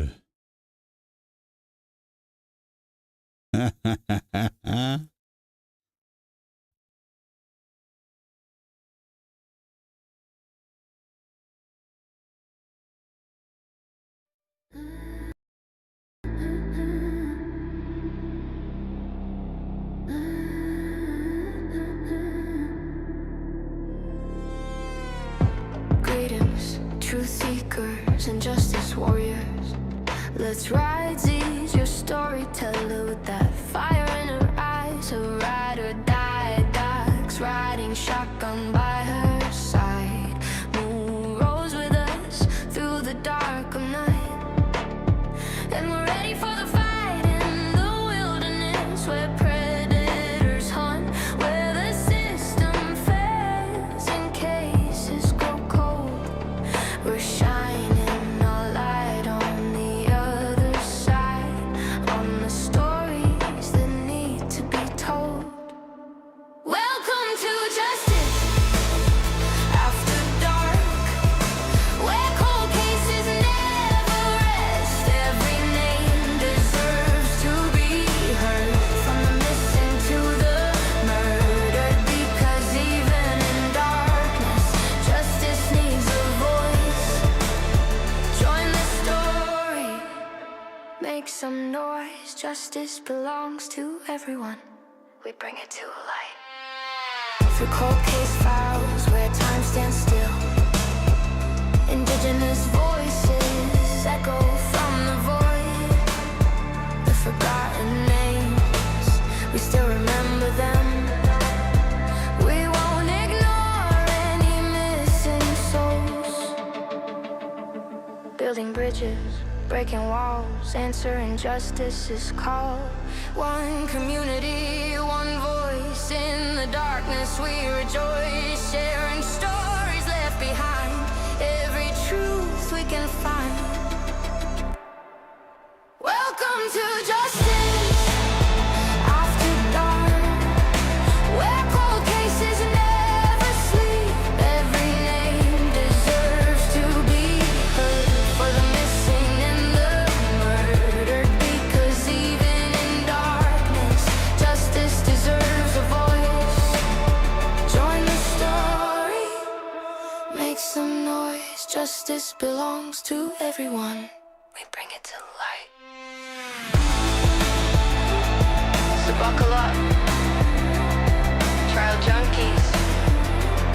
around. Greetings, truth seekers and justice warriors. Let's ride, Z's your storyteller with that fire in her eyes. A ride or die, Doc's riding shotgun by her side. Moon rose with us through the dark of night, and we're ready for the fight in the wilderness where predators hunt, where the system fails and cases grow cold. We're shining our light on the other side, on the stories that need to be told. Welcome to Justice After Dark, where cold cases never rest. Every name deserves to be heard, from the missing to the murdered, because even in darkness, justice needs a voice. Join the story, make some noise. Justice belongs to everyone. We bring it to light. Through cold case files where time stands still, indigenous voices echo from the void. The forgotten names, we still remember them. We won't ignore any missing souls. Building bridges, breaking walls, answering justice's call. One community, one voice. In the darkness we rejoice, sharing stories left behind, every truth we can find. Welcome to Justice After Dark, where cold cases never sleep. Every name deserves to be heard, for the missing and the murdered, because even in darkness, justice deserves a voice. Join the story, make some noise. Justice belongs to everyone. We bring it to light. So buckle up, trial junkies,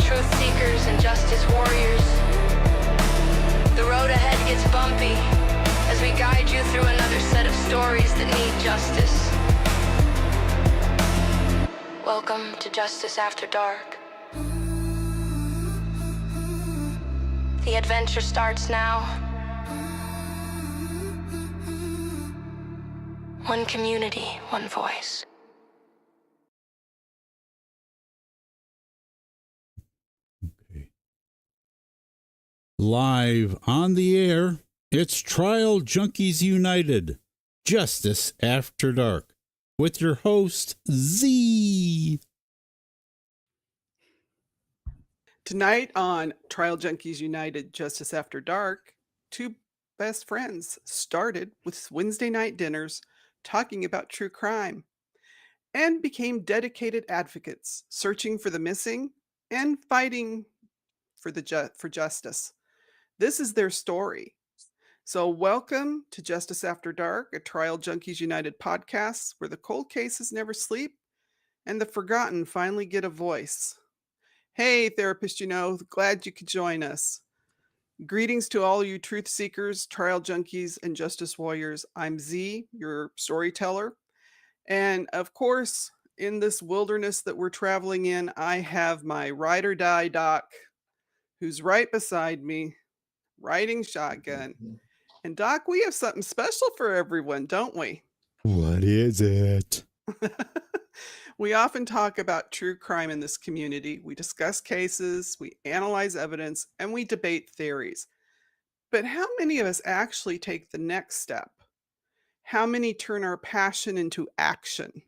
truth seekers and justice warriors. The road ahead gets bumpy as we guide you through another set of stories that need justice. Welcome to Justice After Dark. The adventure starts now. One community, one voice. Okay. Live on the air, it's Trial Junkies United, Justice After Dark, with your host, Z. Tonight on Trial Junkies United Justice After Dark, two best friends started with Wednesday night dinners talking about true crime and became dedicated advocates, searching for the missing and fighting for for justice. This is their story. So welcome to Justice After Dark, a Trial Junkies United podcast where the cold cases never sleep and the forgotten finally get a voice. Hey, therapist, glad you could join us. Greetings to all you truth seekers, trial junkies, and justice warriors. I'm Z, your storyteller. And of course, in this wilderness that we're traveling in, I have my ride or die Doc, who's right beside me, riding shotgun. And Doc, we have something special for everyone, don't we? What is it? We often talk about true crime in this community. We discuss cases, we analyze evidence, and we debate theories. But how many of us actually take the next step? How many turn our passion into action?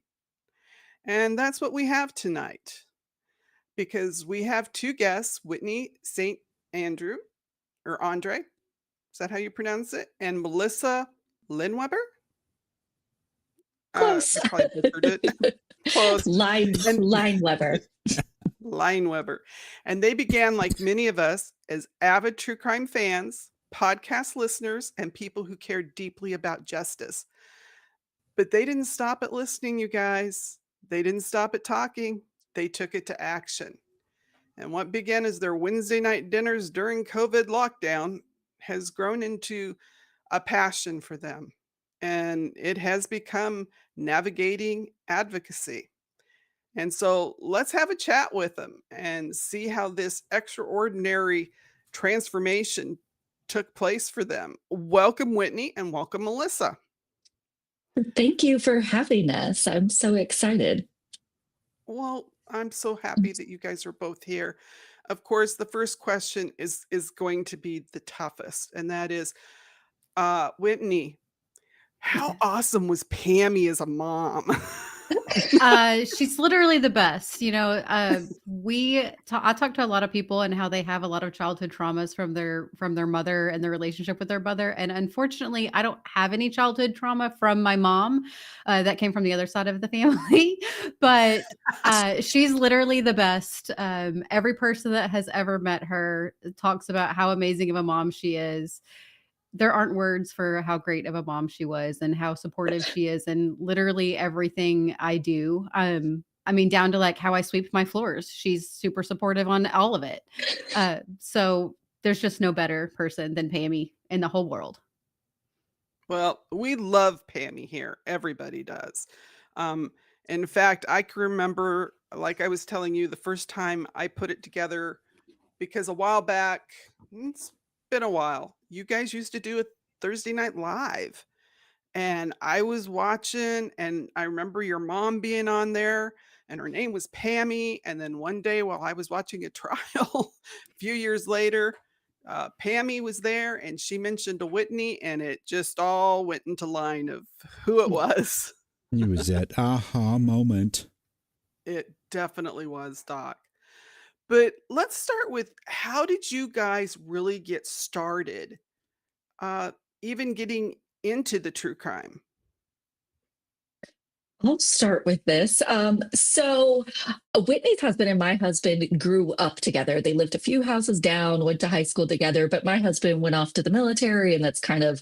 And that's what we have tonight. Because we have two guests, Whitney St. Andrew, or Andre, Is that how you pronounce it? And Melissa Leinweber? Close. I probably butchered it. Close. And Leinweber. Leinweber. And they began, like many of us, as avid true crime fans, podcast listeners, and people who cared deeply about justice. But they didn't stop at listening, you guys. They didn't stop at talking. They took it to action. And what began as their Wednesday night dinners during COVID lockdown has grown into a passion for them. And it has become navigating advocacy. And so let's have a chat with them and see how this extraordinary transformation took place for them. Welcome, Whitney, and welcome, Melissa. Thank you for having us. I'm so excited. Well, I'm so happy that you guys are both here. Of course, the first question is going to be the toughest, and that is, Whitney, how awesome was Pammy as a mom? She's literally the best. I talk to a lot of people and how they have a lot of childhood traumas from their mother and their relationship with their mother. And unfortunately, I don't have any childhood trauma from my mom. That came from the other side of the family. But she's literally the best. Every person that has ever met her talks about how amazing of a mom she is. There aren't words for how great of a mom she was and how supportive she is in literally everything I do. Down to like how I sweep my floors. She's super supportive on all of it. So there's just no better person than Pammy in the whole world. Well, we love Pammy here. Everybody does. In fact, I can remember, like I was telling you, the first time I put it together, because a while back, it's been a while, you guys used to do a Thursday Night Live. And I was watching, and I remember your mom being on there, and her name was Pammy. And then one day while I was watching a trial, a few years later, Pammy was there, and she mentioned a Whitney, and it just all went into line of who it was. It was that aha moment. It definitely was, Doc. But let's start with, how did you guys really get started? Even getting into the true crime? I'll start with this. So Whitney's husband and my husband grew up together. They lived a few houses down, went to high school together, but my husband went off to the military, and that's kind of,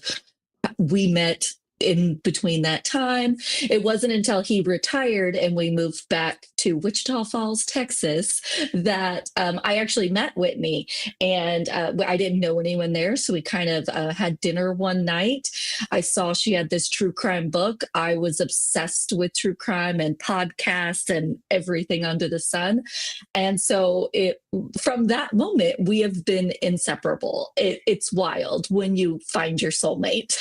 we met in between that time. It wasn't until he retired and we moved back to Wichita Falls, Texas, that I actually met Whitney. And I didn't know anyone there, so we kind of had dinner one night. I saw she had this true crime book. I was obsessed with true crime and podcasts and everything under the sun. And so from that moment, we have been inseparable. It's wild when you find your soulmate.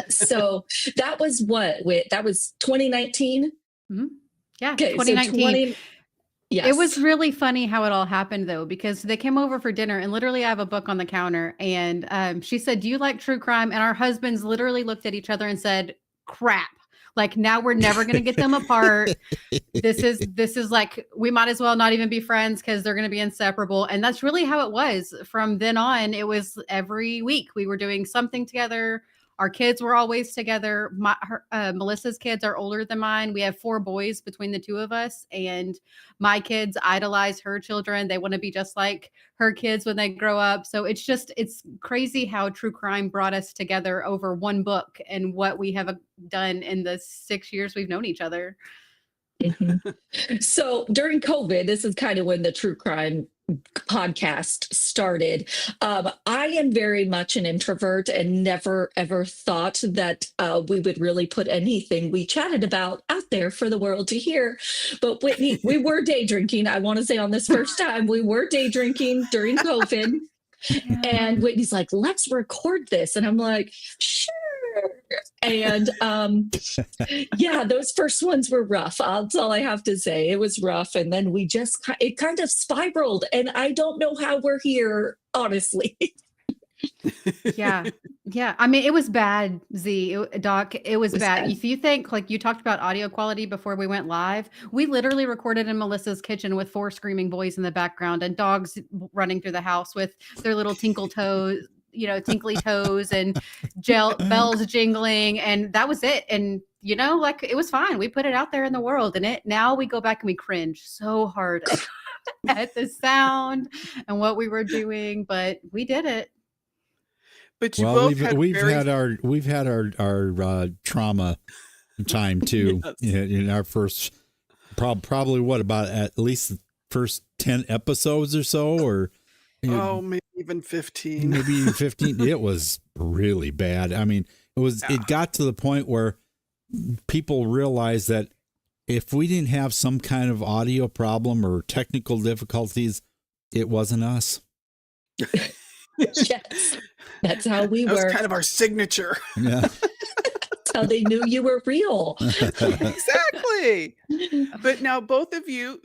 So that was that was 2019. Mm-hmm. Yeah, okay, 2019. Yes. It was really funny how it all happened, though, because they came over for dinner, and literally I have a book on the counter, and she said, "Do you like true crime?" And our husbands literally looked at each other and said, "Crap. Like, now we're never going to get them apart. This is like, we might as well not even be friends because they're going to be inseparable." And that's really how it was. From then on, it was every week we were doing something together. Our kids were always together. Melissa's kids are older than mine. We have 4 boys between the two of us, and my kids idolize her children. They want to be just like her kids when they grow up. So it's crazy how true crime brought us together over one book and what we have done in the 6 years we've known each other. Mm-hmm. So during COVID, this is kind of when the true crime podcast started. I am very much an introvert and never ever thought that we would really put anything we chatted about out there for the world to hear. But Whitney, we were day drinking. I want to say on this first time, we were day drinking during COVID. Yeah. And Whitney's like, "Let's record this." And I'm like, "Sure." And yeah, those first ones were rough. That's all I have to say. It was rough. And then it kind of spiraled. And I don't know how we're here, honestly. Yeah. I mean, it was bad, Doc. It was bad. If you think, like, you talked about audio quality before we went live, we literally recorded in Melissa's kitchen with 4 screaming boys in the background and dogs running through the house with their little tinkle toes tinkly toes and bells jingling, and that was it. And like, it was fine. We put it out there in the world, and now we go back and we cringe so hard at the sound and what we were doing, but we did it. But you Well, both we've had our trauma time too. Yes. In our first probably what, about at least the first 10 episodes or so, or maybe even 15. Maybe even 15. It was really bad. I mean, it got to the point where people realized that if we didn't have some kind of audio problem or technical difficulties, it wasn't us. Yes, that's how we were. That was kind of our signature. Yeah. That's how they knew you were real. Exactly. But now both of you,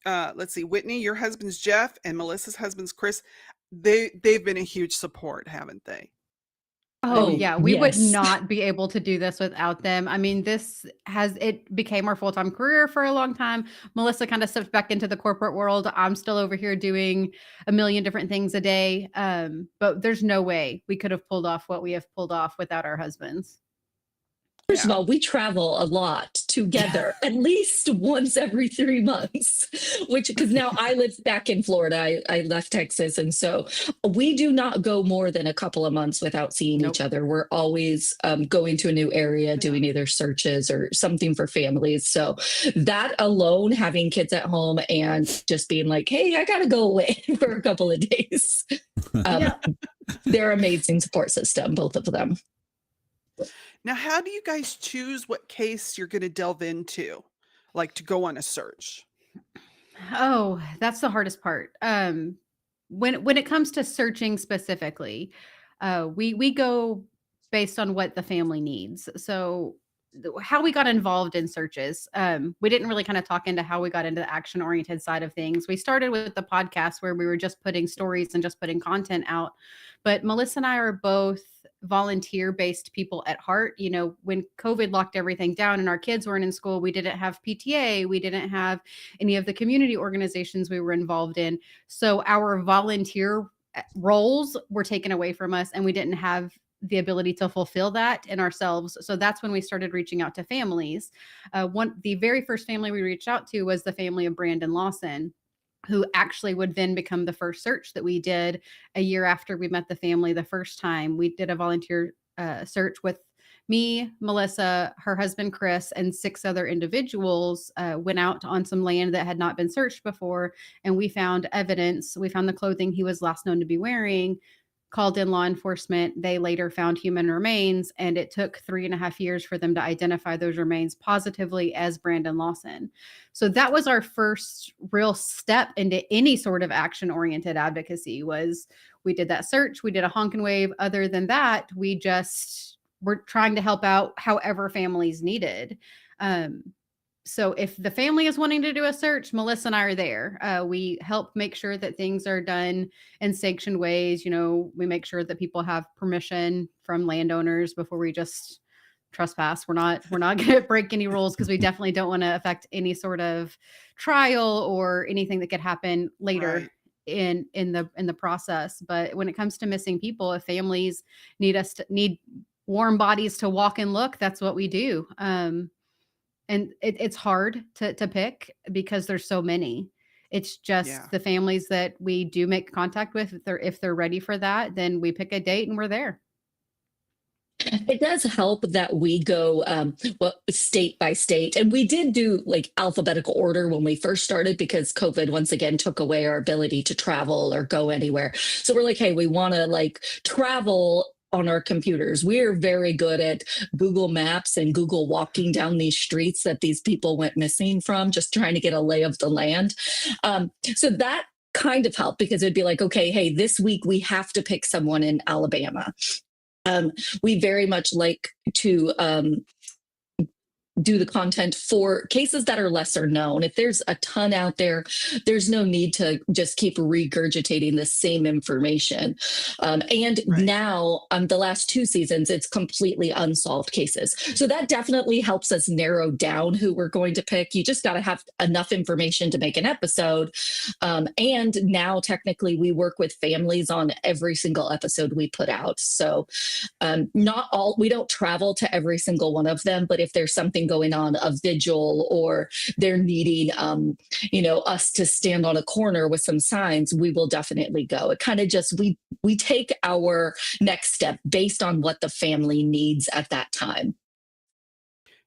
let's see, Whitney, your husband's Jeff, and Melissa's husband's Chris. They've been a huge support, haven't they? Oh, yeah. We would yes. not be able to do this without them. I mean, it became our full-time career for a long time. Melissa kind of stepped back into the corporate world. I'm still over here doing a million different things a day. But there's no way we could have pulled off what we have pulled off without our husbands. First of all, we travel a lot together, at least once every 3 months, because now I live back in Florida. I left Texas. And so we do not go more than a couple of months without seeing each other. We're always going to a new area, doing either searches or something for families. So that alone, having kids at home and just being like, hey, I got to go away for a couple of days. They're an amazing support system, both of them. Now, how do you guys choose what case you're going to delve into, like to go on a search? Oh, that's the hardest part. When it comes to searching specifically, we go based on what the family needs. So how we got involved in searches, we didn't really kind of talk into how we got into the action-oriented side of things. We started with the podcast where we were just putting stories and just putting content out. But Melissa and I are both volunteer-based people at heart. When COVID locked everything down and our kids weren't in school, we didn't have PTA, we didn't have any of the community organizations we were involved in. So our volunteer roles were taken away from us, and we didn't have the ability to fulfill that in ourselves. So that's when we started reaching out to families. The very first family we reached out to was the family of Brandon Lawson, who actually would then become the first search that we did a year after we met the family the first time. We did a volunteer search with me, Melissa, her husband, Chris, and 6 other individuals, went out on some land that had not been searched before. And we found evidence. We found the clothing he was last known to be wearing, called in law enforcement. They later found human remains, and it took 3.5 years for them to identify those remains positively as Brandon Lawson. So that was our first real step into any sort of action-oriented advocacy. Was we did that search, we did a honk and wave. Other than that, we just were trying to help out however families needed. So if the family is wanting to do a search, Melissa and I are there. We help make sure that things are done in sanctioned ways. We make sure that people have permission from landowners before we just trespass. We're not going to break any rules, because we definitely don't want to affect any sort of trial or anything that could happen later in the process. But when it comes to missing people, if families need warm bodies to walk and look, that's what we do. And it's hard to pick because there's so many. It's just the families that we do make contact with. If they're ready for that, then we pick a date and we're there. It does help that we go state by state. And we did do like alphabetical order when we first started, because COVID once again took away our ability to travel or go anywhere. So we're like, hey, we want to travel on our computers. We're very good at Google Maps and Google walking down these streets that these people went missing from, just trying to get a lay of the land. So that kind of helped, because it'd be like, okay, hey, this week we have to pick someone in Alabama. We very much like to do the content for cases that are lesser known. If there's a ton out there, there's no need to just keep regurgitating the same information. And Right. now, the last 2 seasons, it's completely unsolved cases. So that definitely helps us narrow down who we're going to pick. You just got to have enough information to make an episode. And now, technically, we work with families on every single episode we put out. So not all, we don't travel to every single one of them, but if there's something going on, a vigil, or they're needing us to stand on a corner with some signs, we will definitely go. It kind of just, we take our next step based on what the family needs at that time.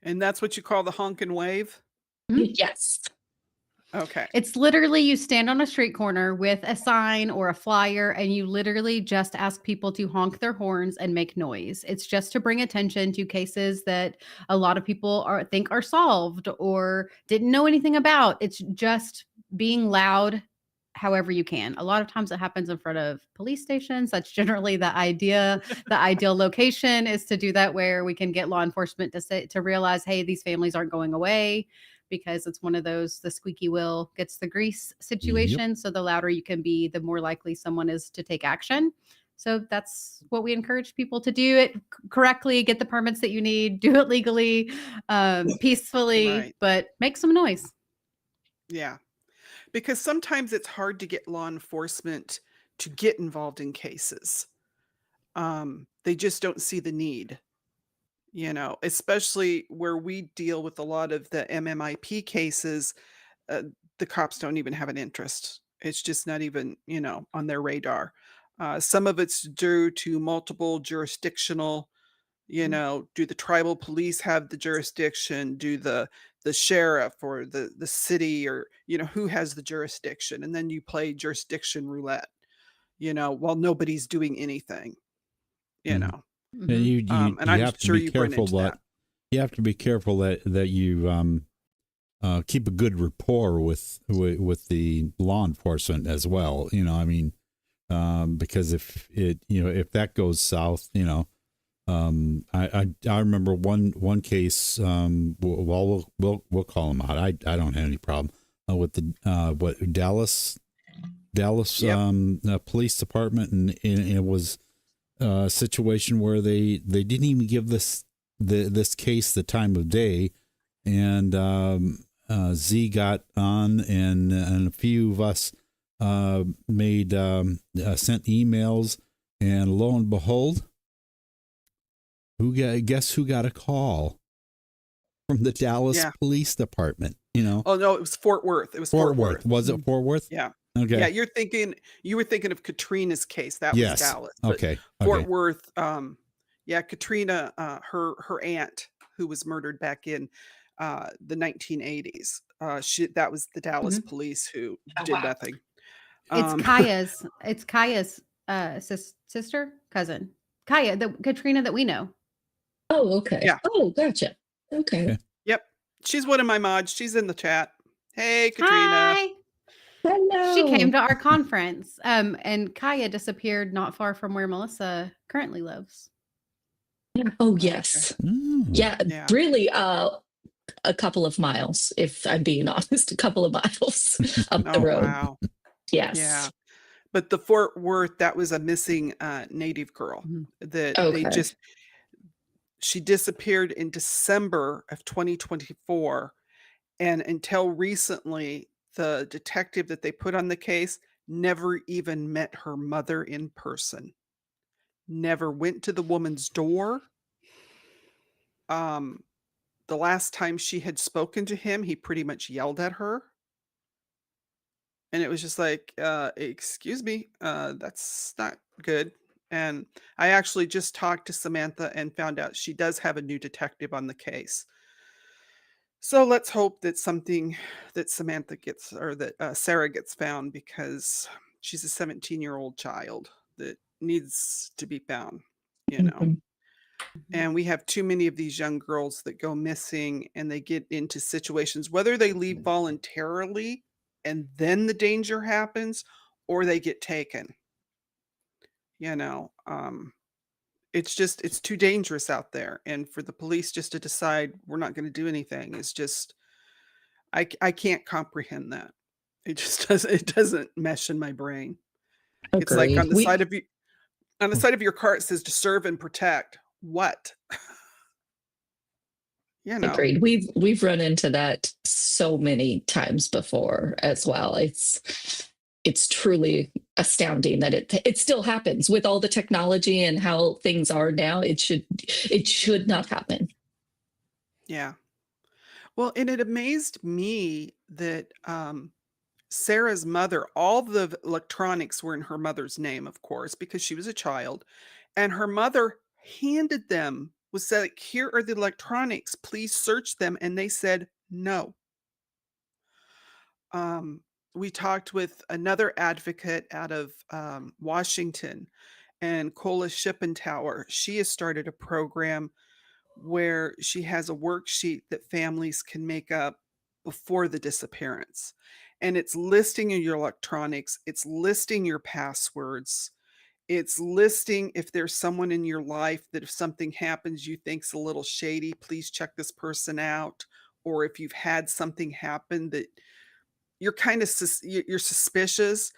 And that's what you call the honk and wave? Yes. Okay. It's literally you stand on a street corner with a sign or a flyer, and you literally just ask people to honk their horns and make noise. It's just to bring attention to cases that a lot of people think are solved or didn't know anything about. It's just being loud however you can. A lot of times it happens in front of police stations. That's generally the idea. The ideal location is to do that where we can get law enforcement to realize, hey, these families aren't going away, because it's one of those, the squeaky wheel gets the grease situation. So the louder you can be, the more likely someone is to take action. So that's what we encourage people to do it correctly, get the permits that you need, do it legally, peacefully, Right. but make some noise. Yeah. Because sometimes it's hard to get law enforcement to get involved in cases. They just don't see the need, especially where we deal with a lot of the MMIP cases. The cops don't even have an interest. It's just not even, on their radar. Some of it's due to multiple jurisdictional, do the tribal police have the jurisdiction? Do the sheriff or the city, or, who has the jurisdiction? And then you play jurisdiction roulette, while nobody's doing anything, Mhm. know. And you And I'm have to sure be you've run careful into that. you have to be careful that you keep a good rapport with the law enforcement as well. Because if that goes south, I remember one case. Well, we'll call them out. I don't have any problem with the Dallas Yep. police department, and it was a situation where they didn't even give this case the time of day, and Z got on, and a few of us made sent emails, and lo and behold, guess who got a call from the Dallas Yeah. Police Department? Oh no, it was Fort Worth. It was Fort Worth. Was it Fort Worth? Yeah. Okay. Yeah, you were thinking of Katrina's case. That was Yes. Dallas. But Okay. Fort Worth, Katrina, her aunt, who was murdered back in the 1980s. That was the Dallas police who did wow. nothing. It's Um, Kaya's sister, cousin. Kaya, the Katrina that we know. Oh, okay. Yeah. Oh, gotcha. Okay. Yep. She's one of my mods. She's in the chat. Hey, Katrina. Hi. Hello. She came to our conference. And Kaya disappeared not far from where Melissa currently lives. Oh, yes. Mm. Yeah. Really, a couple of miles, if I'm being honest, a couple of miles up the Oh, road. wow. Yes. Yeah. But the Fort Worth, that was a missing Native girl that Okay. she disappeared in December of 2024. And until recently, the detective that they put on the case never even met her mother in person, never went to the woman's door. The last time she had spoken to him, he pretty much yelled at her. And it was just like, excuse me, that's not good. And I actually just talked to Samantha and found out she does have a new detective on the case. So let's hope that Samantha gets, or that Sarah gets found, because she's a 17-year-old child that needs to be found, Mhm. And we have too many of these young girls that go missing, and they get into situations, whether they leave voluntarily and then the danger happens, or they get taken. You know, it's too dangerous out there. And for the police just to decide we're not going to do anything is just, I can't comprehend that. It just it doesn't mesh in my brain. It's like Agreed. on the side of you, on the side of your car, it says to serve and protect. What? You know? Agreed. We've run into that so many times before as well. It's truly astounding that it still happens with all the technology and how things are now. It should not happen. Yeah. Well, and it amazed me that Sarah's mother, all the electronics were in her mother's name, of course, because she was a child. And her mother handed them, was said, like, here are the electronics, please search them. And they said no. Um, we talked with another advocate out of Washington, and Cola Shippentower. She has started a program where she has a worksheet that families can make up before the disappearance. And it's listing your electronics, it's listing your passwords, it's listing if there's someone in your life that if something happens you think's a little shady, please check this person out. Or if you've had something happen that you're kind of you're suspicious,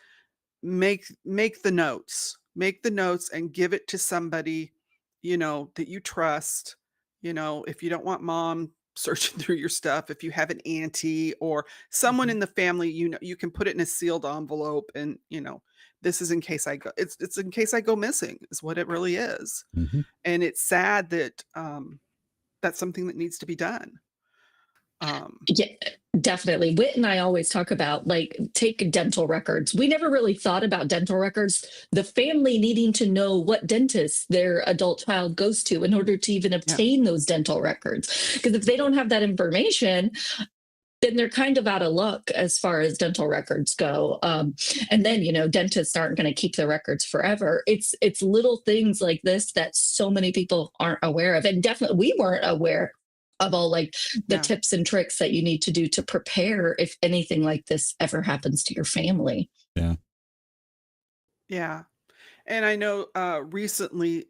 make the notes. Make the notes and give it to somebody, that you trust. If you don't want mom searching through your stuff, if you have an auntie or someone Mhm. in the family, you can put it in a sealed envelope and, this is in case I go it's in case I go missing is what it really is. Mhm. And it's sad that that's something that needs to be done. Yeah, definitely. Whit and I always talk about, like, take dental records. We never really thought about dental records. The family needing to know what dentist their adult child goes to in order to even Yeah. obtain those dental records. Because if they don't have that information, then they're kind of out of luck as far as dental records go. And then, dentists aren't going to keep the records forever. It's little things like this that so many people aren't aware of. And definitely we weren't aware of all, like, the Yeah. tips and tricks that you need to do to prepare if anything like this ever happens to your family. Yeah. Yeah. And I know recently,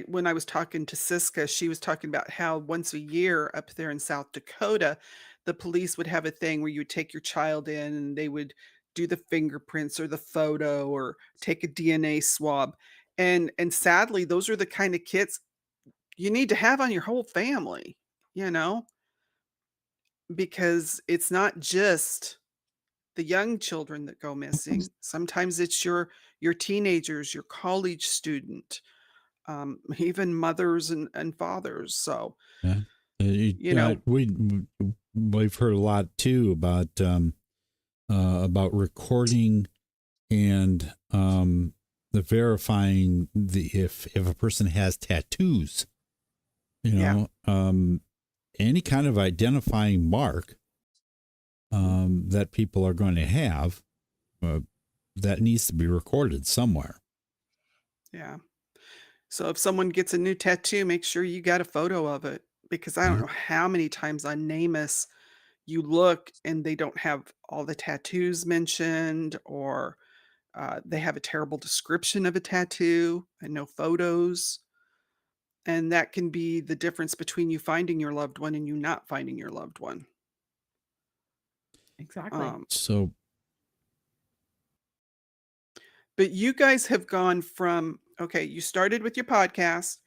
when I was talking to Siska, she was talking about how once a year up there in South Dakota, the police would have a thing where you would take your child in and they would do the fingerprints or the photo or take a DNA swab. And sadly, those are the kind of kits you need to have on your whole family, you know, because it's not just the young children that go missing. Sometimes it's your teenagers, your college student, even mothers and fathers. So, Yeah. you know, We've heard a lot too about recording and the verifying if a person has tattoos, yeah, any kind of identifying mark that people are going to have, that needs to be recorded somewhere. yeah. So if someone gets a new tattoo, make sure you got a photo of it because I don't Yeah. know how many times on NamUs you look and they don't have all the tattoos mentioned, or they have a terrible description of a tattoo and no photos. And that can be the difference between you finding your loved one and you not finding your loved one. Exactly. So But you guys have gone from, okay, you started with your podcast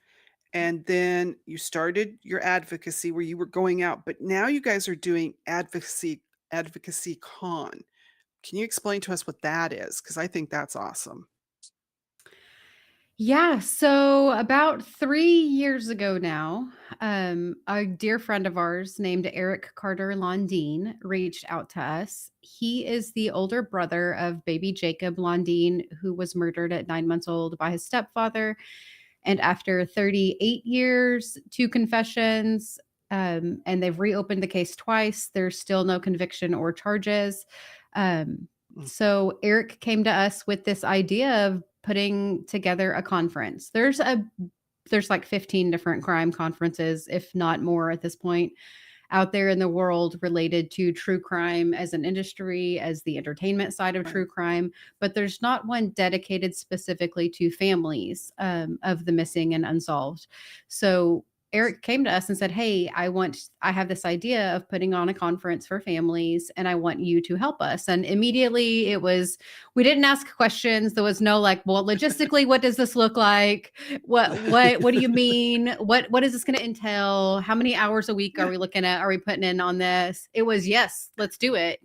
and then you started your advocacy where you were going out, but now you guys are doing Advocacycon. Can you explain to us what that is? Because I think that's awesome. Yeah, so about 3 years ago now, a dear friend of ours named Eric Carter Londine reached out to us. He is the older brother of baby Jacob Londine, who was murdered at 9 months old by his stepfather. And after 38 years, 2 confessions, and they've reopened the case twice, there's still no conviction or charges. Um, Mm. so Eric came to us with this idea of putting together a conference. There's like 15 different crime conferences, if not more at this point. out there in the world related to true crime as an industry, as the entertainment side of true crime, but there's not one dedicated specifically to families of the missing and unsolved. So Eric came to us and said, "Hey, I have this idea of putting on a conference for families and I want you to help us." And immediately we didn't ask questions. There was no like, well, logistically, what does this look like? What do you mean? What is this going to entail? How many hours a week are we looking at? Are we putting in on this? It was, yes, let's do it.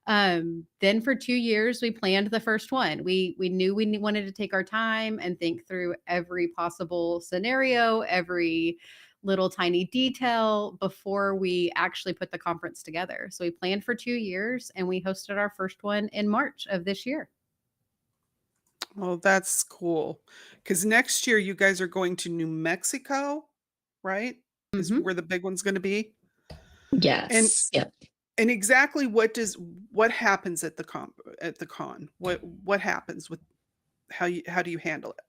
Then for 2 years, we planned the first one. We knew we wanted to take our time and think through every possible scenario, every little tiny detail before we actually put the conference together. So we planned for 2 years and we hosted our first one in March of this year. Well, that's cool. Because next year you guys are going to New Mexico, right? Is Mhm. where the big one's going to be. And Yes. Yep. and exactly what happens at the con? What happens with how do you handle it?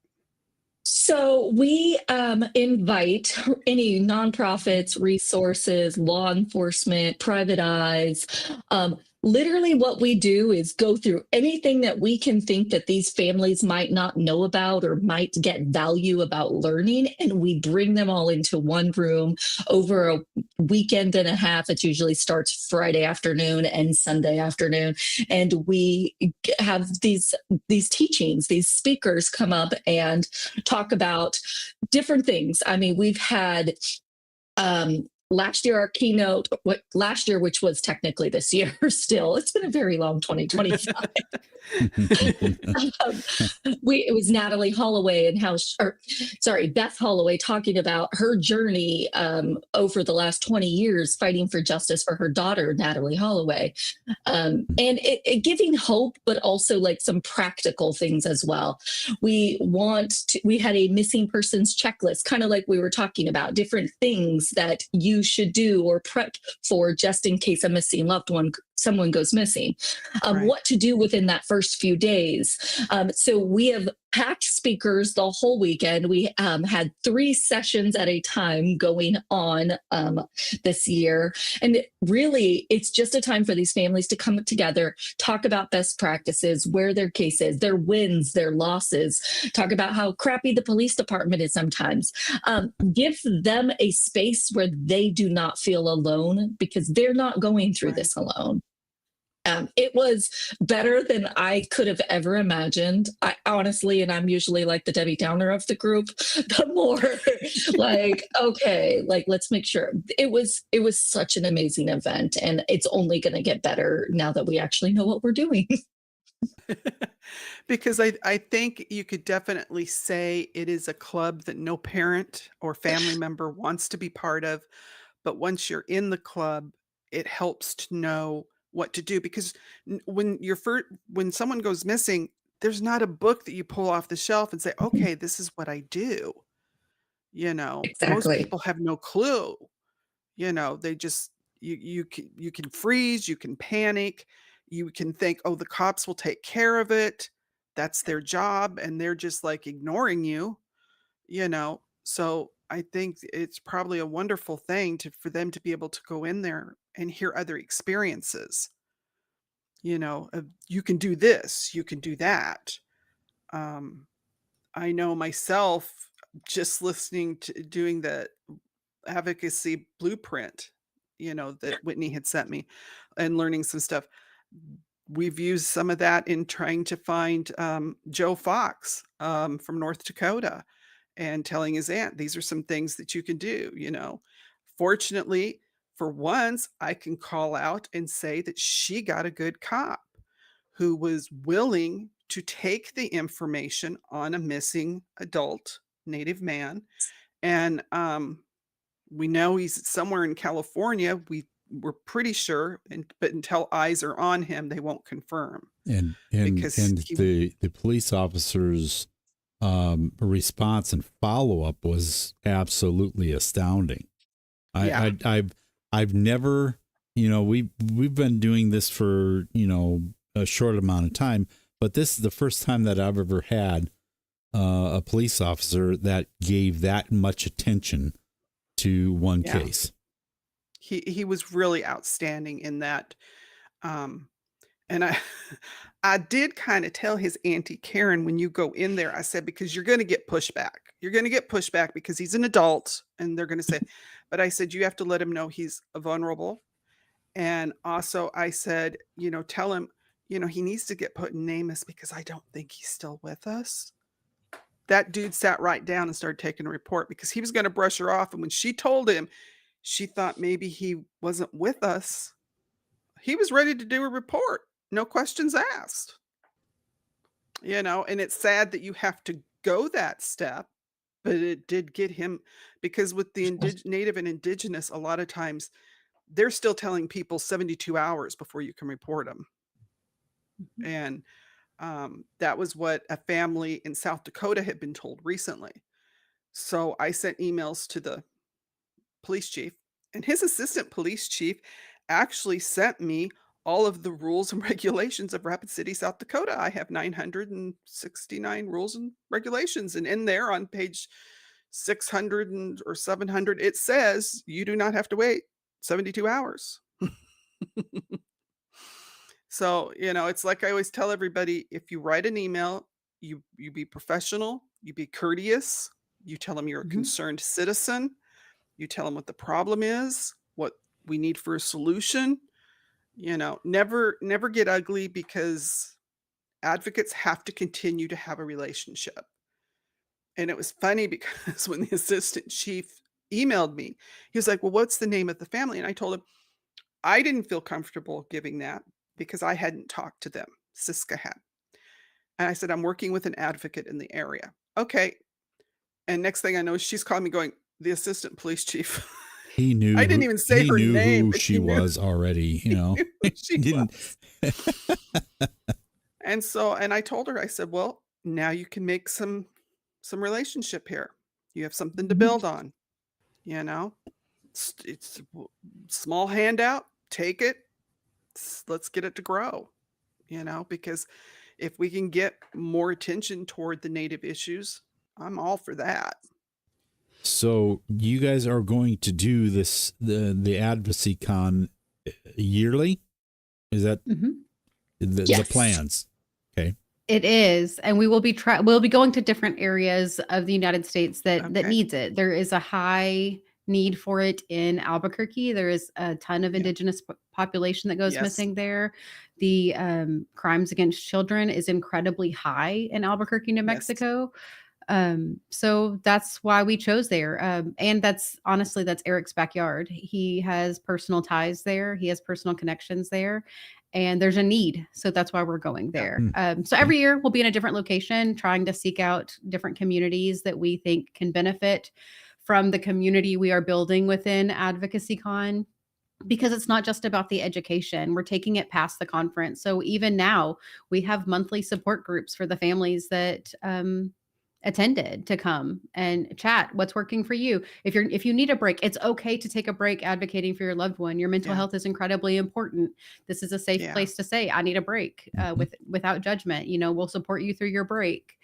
So we invite any nonprofits, resources, law enforcement, private eyes. Literally, what we do is go through anything that we can think that these families might not know about or might get value about learning, and we bring them all into one room over a weekend and a half. It usually starts Friday afternoon and Sunday afternoon, and we have these teachings. These speakers come up and talk about different things. I mean, we've had last year our keynote, which was technically this year still. It's been a very long 2025. It was Natalie Holloway and Beth Holloway talking about her journey over the last 20 years fighting for justice for her daughter, Natalie Holloway. And it giving hope, but also like some practical things as well. We had a missing persons checklist, kind of like we were talking about, different things that you should do or prep for just in case a missing loved one, someone goes missing, Right. what to do within that first few days. So we have packed speakers the whole weekend. We had 3 sessions at a time going on this year. And really, it's just a time for these families to come together, talk about best practices, where their case is, their wins, their losses, talk about how crappy the police department is sometimes. Give them a space where they do not feel alone because they're not going through Right. this alone. It was better than I could have ever imagined. I honestly, and I'm usually like the Debbie Downer of the group, the more like, okay, like let's make sure. It was such an amazing event, and it's only going to get better now that we actually know what we're doing. Because I think you could definitely say it is a club that no parent or family member wants to be part of. But once you're in the club, it helps to know what to do because when someone goes missing, there's not a book that you pull off the shelf and say, "Okay, this is what I do." Most Exactly. people have no clue. They just you can freeze, you can panic, you can think, "Oh, the cops will take care of it." That's their job, and they're just like ignoring you. So I think it's probably a wonderful thing for them to be able to go in there and hear other experiences. Of, you can do this, you can do that. Um, I know myself just listening to doing the advocacy blueprint, that Whitney had sent me and learning some stuff. We've used some of that in trying to find Joe Fox from North Dakota and telling his aunt, these are some things that you can do. Fortunately, for once, I can call out and say that she got a good cop who was willing to take the information on a missing adult Native man. And we know he's somewhere in California. We're pretty sure, but until eyes are on him, they won't confirm. And Because the police officers' response and follow up was absolutely astounding. Yeah. I've never, we've been doing this for a short amount of time, but this is the first time that I've ever had a police officer that gave that much attention to one Yeah. case. He was really outstanding in that. Um, and I I did kind of tell his auntie Karen when you go in there, I said, because you're going to get pushback. You're going to get pushback because he's an adult and they're going to say, but I said, you have to let him know he's vulnerable. And also I said, tell him, he needs to get put in NamUs because I don't think he's still with us. That dude sat right down and started taking a report because he was going to brush her off. And when she told him, she thought maybe he wasn't with us. He was ready to do a report. No questions asked. And it's sad that you have to go that step, but it did get him because with the native and indigenous, a lot of times they're still telling people 72 hours before you can report them. Mhm. And that was what a family in South Dakota had been told recently. So I sent emails to the police chief, and his assistant police chief actually sent me all of the rules and regulations of Rapid City, South Dakota. I have 969 rules and regulations, and in there on page 600 or 700, it says you do not have to wait 72 hours. So, it's like I always tell everybody, if you write an email, you be professional, you be courteous, you tell them you're a Mhm. concerned citizen, you tell them what the problem is, what we need for a solution. Never get ugly because advocates have to continue to have a relationship. And it was funny because when the assistant chief emailed me, he was like, "Well, what's the name of the family?" And I told him I didn't feel comfortable giving that because I hadn't talked to them. Siska had. And I said, "I'm working with an advocate in the area." Okay. And next thing I know, she's calling me going, "The assistant police chief." He I knew didn't who even say her knew name, who but she was already, he knew who she Didn't was. And I told her, I said, "Well, now you can make some relationship here. You have something to Mhm. build on, you know? It's small handout, take it. Let's get it to grow, because if we can get more attention toward the native issues, I'm all for that." So you guys are going to do the Advocacycon yearly? Is that Mhm. the Yes. plans? Okay. It is, and we'll be going to different areas of the United States that Okay. needs it. There is a high need for it in Albuquerque. There is a ton of Yeah. indigenous population that goes Yes. missing there. The crimes against children is incredibly high in Albuquerque, New Yes. Mexico. So that's why we chose there. And that's Eric's backyard. He has personal ties there. He has personal connections there. And there's a need. So that's why we're going there. So every year we'll be in a different location, trying to seek out different communities that we think can benefit from the community we are building within Advocacycon. Because it's not just about the education, we're taking it past the conference. So even now, we have monthly support groups for the families that attended to come and chat. What's working for you? If you need a break, it's okay to take a break advocating for your loved one. Your mental Yeah. health is incredibly important. This is a safe Yeah. place to say, "I need a break," without judgment. We'll support you through your break.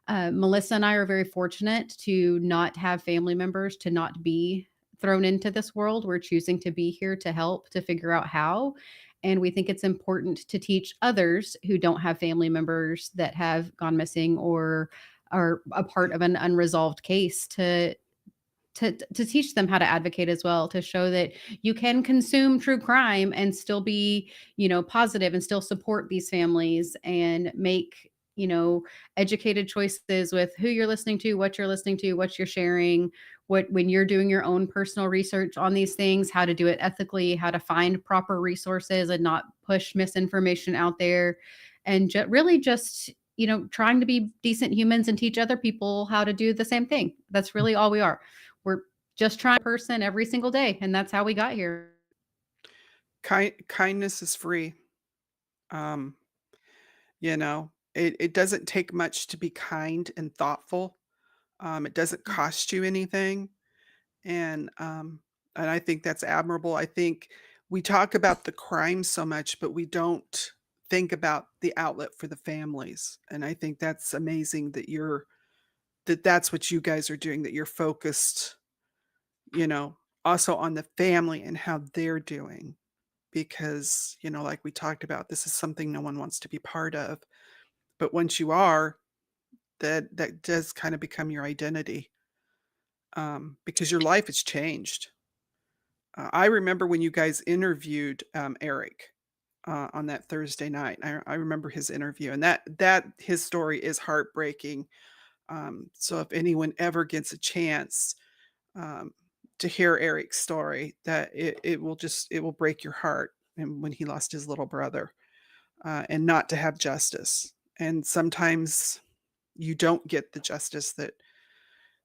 Melissa and I are very fortunate to not have family members, to not be thrown into this world. We're choosing to be here to help, to figure out how. And we think it's important to teach others who don't have family members that have gone missing or are a part of an unresolved case to teach them how to advocate as well, to show that you can consume true crime and still be, positive and still support these families and make, educated choices with who you're listening to, what you're sharing, when you're doing your own personal research on these things, how to do it ethically, how to find proper resources and not push misinformation out there. And really just, trying to be decent humans and teach other people how to do the same thing. That's really all we are. We're just trying person every single day, and that's how we got here. Kindness is free. Um, it doesn't take much to be kind and thoughtful. It doesn't cost you anything. And I think that's admirable. I think we talk about the crime so much, but we don't think about the outlet for the families. And I think that's amazing that's what you guys are doing, that you're focused, also on the family and how they're doing. Because, like we talked about, this is something no one wants to be part of. But once you are, that does kind of become your identity, because your life has changed. I remember when you guys interviewed Eric on that Thursday night. I remember his interview, and that his story is heartbreaking. So if anyone ever gets a chance um, to hear Eric's story, that it will break your heart. And when he lost his little brother, and not to have justice, and sometimes you don't get the justice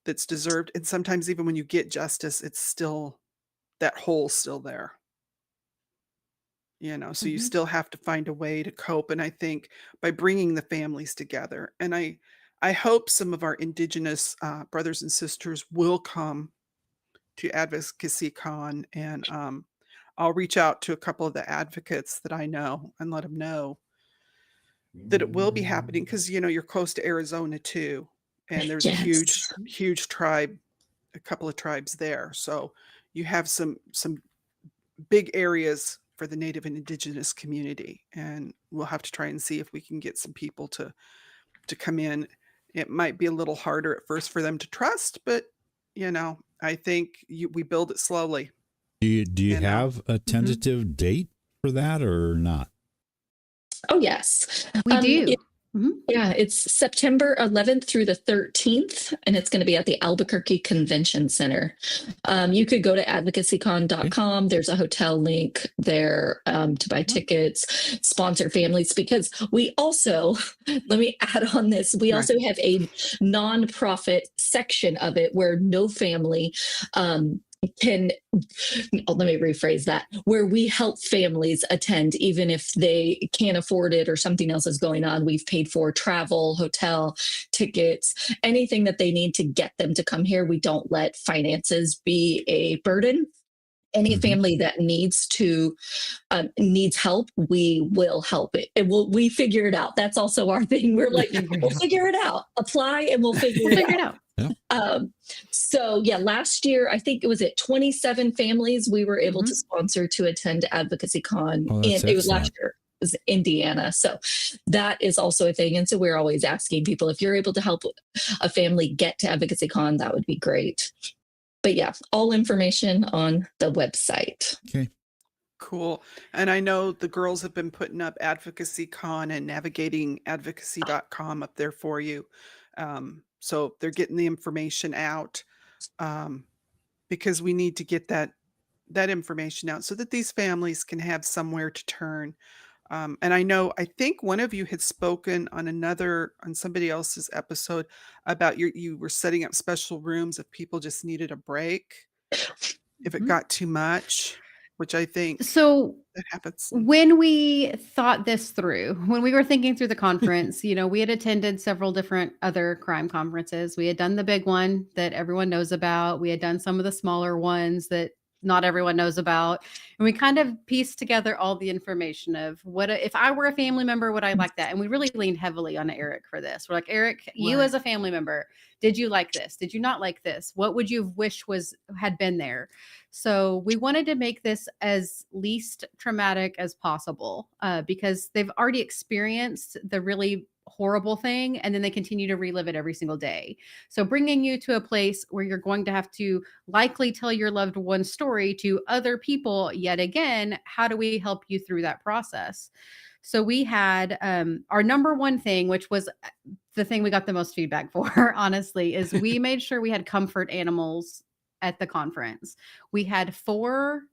that's deserved, and sometimes even when you get justice, it's still that hole's still there. So you Mhm. still have to find a way to cope. And I think by bringing the families together, and I hope some of our indigenous brothers and sisters will come to Advocacycon, and I'll reach out to a couple of the advocates that I know and let them know that it will be happening, because you're close to Arizona too, and there's a huge Yes. huge tribe, a couple of tribes there. So you have some big areas for the Native and Indigenous community, and we'll have to try and see if we can get some people to come in. It might be a little harder at first for them to trust, but I think we build it slowly. Do you You know, have a Mhm. tentative date for that or not? Oh, yes. We do. Mhm. Yeah, it's September 11th through the 13th, and it's going to be at the Albuquerque Convention Center. You could go to advocacycon.com. There's a hotel link there to buy tickets, sponsor families, because we also, let me add on this, we right. also have a nonprofit section of it where no family can, let me rephrase that, where we help families attend even if they can't afford it or something else is going on. We've paid for travel, hotel, tickets, anything that they need to get them to come here. We don't let finances be a burden. Any Mhm. family that needs help, we will help it. We figure it out. That's also our thing. We're We'll like, figure it we'll out. figure it out. Apply and we'll figure We'll it figure it out. out. Yeah. So yeah, last year, I think it was at 27 families we were able to Mhm. sponsor to attend AdvocacyCon. Oh, that's It was last excellent. year. It was Indiana. So that is also a thing. And so we're always asking people, if you're able to help a family get to AdvocacyCon, that would be great. But yeah, all information on the website. Okay. Cool. And I know the girls have been putting up AdvocacyCon and navigating advocacy.com up there for you. So they're getting the information out, um, because we need to get that information out so that these families can have somewhere to turn. And I think one of you had spoken on somebody else's episode about you were setting up special rooms if people just needed a break, if it Mhm. got too much, which I think So that happens. when we thought this through, when we were thinking through the conference, we had attended several different other crime conferences. We had done the big one that everyone knows about. We had done some of the smaller ones that not everyone knows about. And we kind of pieced together all the information of if I were a family member, would I like that? And we really leaned heavily on Eric for this. We're like, Eric, you Right. as a family member, did you like this? Did you not like this? What would you wish had been there? So we wanted to make this as least traumatic as possible, because they've already experienced the really horrible thing and then they continue to relive it every single day. So bringing you to a place where you're going to have to likely tell your loved one's story to other people yet again, how do we help you through that process? So we had our number one thing, which was the thing we got the most feedback for, honestly, is we made sure we had comfort animals at the conference. We had 4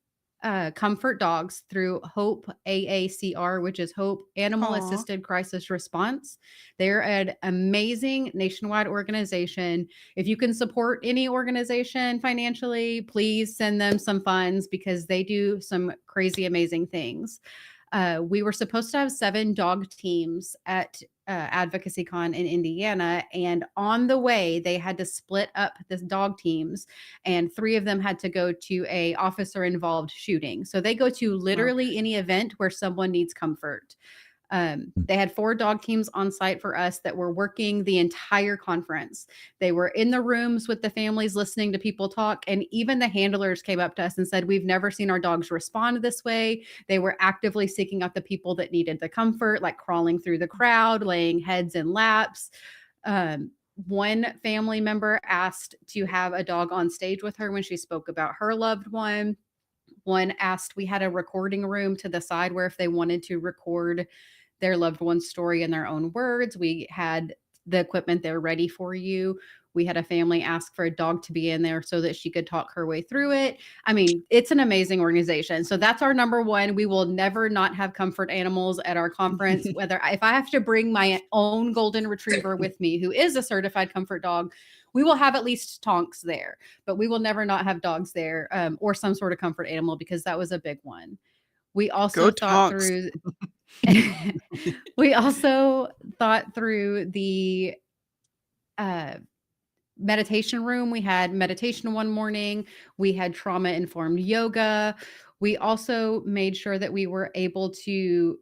comfort dogs through Hope AACR, which is Hope Animal Aw. Assisted Crisis Response. They're an amazing nationwide organization. If you can support any organization financially, please send them some funds because they do some crazy, amazing things. We were supposed to have 7 dog teams at AdvocacyCon in Indiana. And on the way, they had to split up the dog teams, and 3 of them had to go to a officer involved shooting. So they go to literally Okay. any event where someone needs comfort. They had 4 dog teams on site for us that were working the entire conference. They were in the rooms with the families listening to people talk. And even the handlers came up to us and said, we've never seen our dogs respond this way. They were actively seeking out the people that needed the comfort, like crawling through the crowd, laying heads in laps. One family member asked to have a dog on stage with her when she spoke about her loved one. One asked, we had a recording room to the side where if they wanted to record their loved one's story in their own words, we had the equipment there ready for you. We had a family ask for a dog to be in there so that she could talk her way through it. I mean, it's an amazing organization. So that's our number one. We will never not have comfort animals at our conference. Whether if I have to bring my own golden retriever with me, who is a certified comfort dog, we will have at least Tonks there, but we will never not have dogs there, or some sort of comfort animal, because that was a big one. We also thought through we also thought through the meditation room. We had meditation one morning. We had trauma-informed yoga. We also made sure that we were able to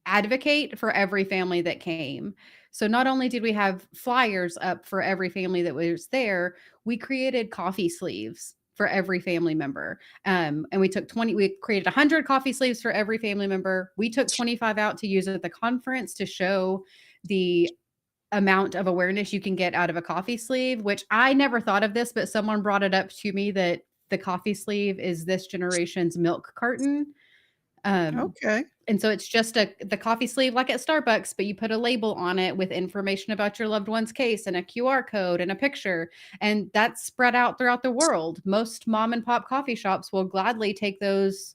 advocate for every family that came. So not only did we have flyers up for every family that was there, we created coffee sleeves for every family member. And we created 100 coffee sleeves for every family member. We took 25 out to use at the conference to show the amount of awareness you can get out of a coffee sleeve, which I never thought of this, but someone brought it up to me that the coffee sleeve is this generation's milk carton. Okay. And so it's just the coffee sleeve like at Starbucks, but you put a label on it with information about your loved one's case and a QR code and a picture. And that's spread out throughout the world. Most mom and pop coffee shops will gladly take those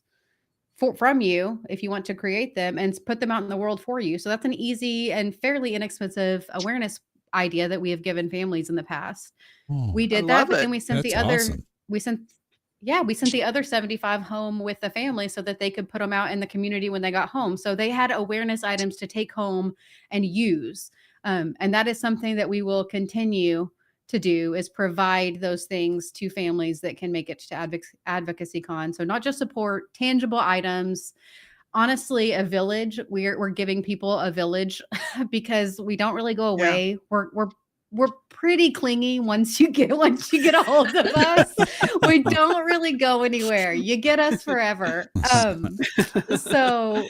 from you if you want to create them and put them out in the world for you. So that's an easy and fairly inexpensive awareness idea that we have given families in the past. We did that, but then we sent we sent the other 75 home with the family so that they could put them out in the community when they got home. So they had awareness items to take home and use. And that is something that we will continue to do, is provide those things to families that can make it to Advocacycon. So not just support, tangible items. Honestly, a village. We're giving people a village because we don't really go away. Yeah. We're pretty clingy once you get a hold of us. We don't really go anywhere. You get us forever. So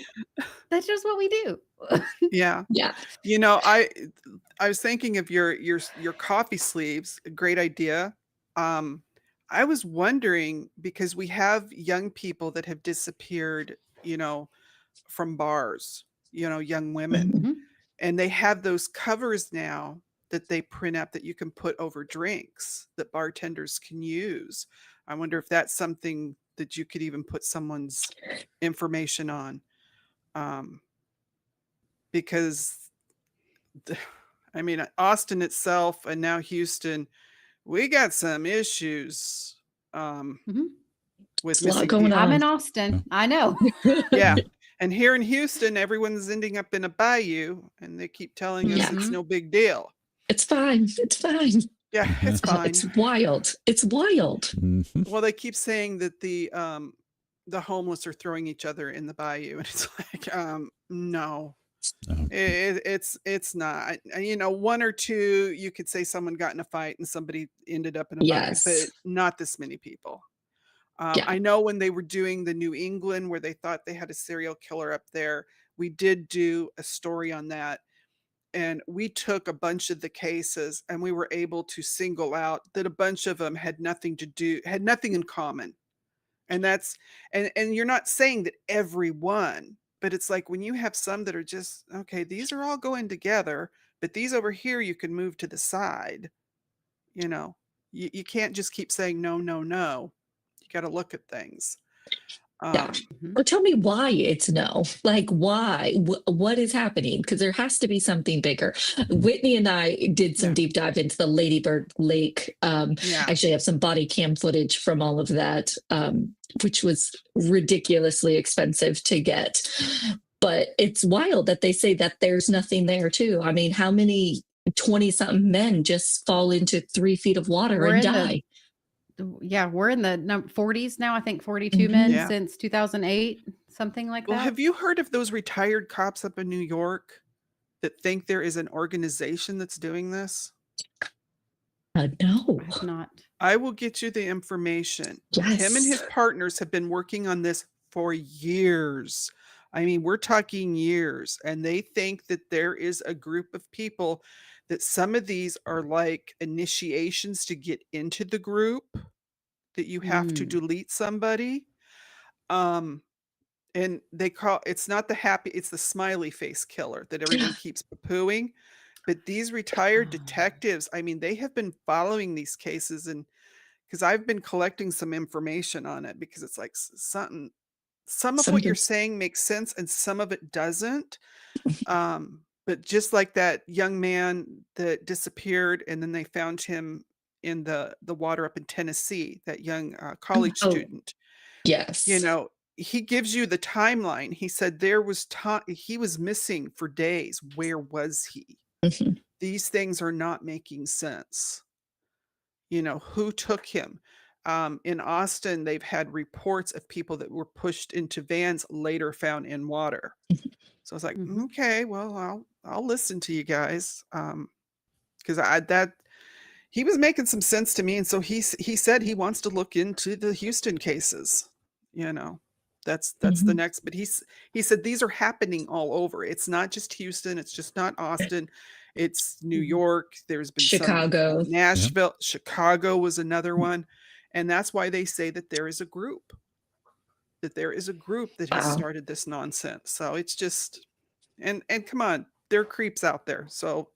that's just what we do. Yeah. You know, I was thinking of your coffee sleeves. A great idea. I was wondering, because we have young people that have disappeared, from bars, young women, Mm-hmm. and they have those covers now that they print up that you can put over drinks that bartenders can use. I wonder if that's something that you could even put someone's information on. Because Austin itself and now Houston, we got some issues with missing people. I'm in Austin. I know. Yeah. And here in Houston, everyone's ending up in a bayou, and they keep telling us it's no big deal. It's fine. It's fine. Yeah, it's fine. It's wild. It's wild. Mm-hmm. Well, they keep saying that the homeless are throwing each other in the bayou, and it's like, no. It's not. One or two, you could say someone got in a fight and somebody ended up in a bayou, but not this many people. I know when they were doing the New England, where they thought they had a serial killer up there, we did do a story on that. And we took a bunch of the cases and we were able to single out that a bunch of them had nothing in common. And and you're not saying that everyone, but it's like when you have some that are just, okay, these are all going together, but these over here, you can move to the side. You can't just keep saying, no, no, no. You got to look at things. Well, tell me why it's no. Like, why? What is happening? Because there has to be something bigger. Whitney and I did some deep dive into the Ladybird Lake. Actually, I have some body cam footage from all of that, which was ridiculously expensive to get. But it's wild that they say that there's nothing there, too. I mean, how many 20-something men just fall into 3 feet of water and die? yeah, we're in the 40s now. I think 42 men Yeah. since 2008, something like Well, that. have you heard of those retired cops up in New York that think there is an organization that's doing this? No. I've not. I will get you the information. Yes. Him and his partners have been working on this for years. I mean, we're talking years, and they think that there is a group of people that some of these are like initiations to get into the group, that you have to Mm. delete somebody. Um, and they call it's not the happy, it's the smiley face killer that everyone keeps poo-pooing. But these retired detectives, I mean, they have been following these cases, and because I've been collecting some information on it, because it's like something, some of what you're Something's saying makes sense and some of it doesn't. But just like that young man that disappeared and then they found him in the water up in Tennessee, that young college oh, student, yes. you know, he gives you the timeline. He said there was time he was missing for days. Where was he? Mhm. These things are not making sense. You know, who took him? In Austin, they've had reports of people that were pushed into vans later found in water. So I was like, Mhm. okay, well, I'll listen to you guys. Because I that he was making some sense to me. And so he said he wants to look into the Houston cases. You know, that's the Mhm. next. But he said these are happening all over. It's not just Houston. It's just not Austin. It's New Mhm. York. There's been some Chicago. Nashville, Chicago was another one, and that's why they say that there is a group. That there is a group that has Wow. started this nonsense. So it's just, and come on, there are creeps out there. So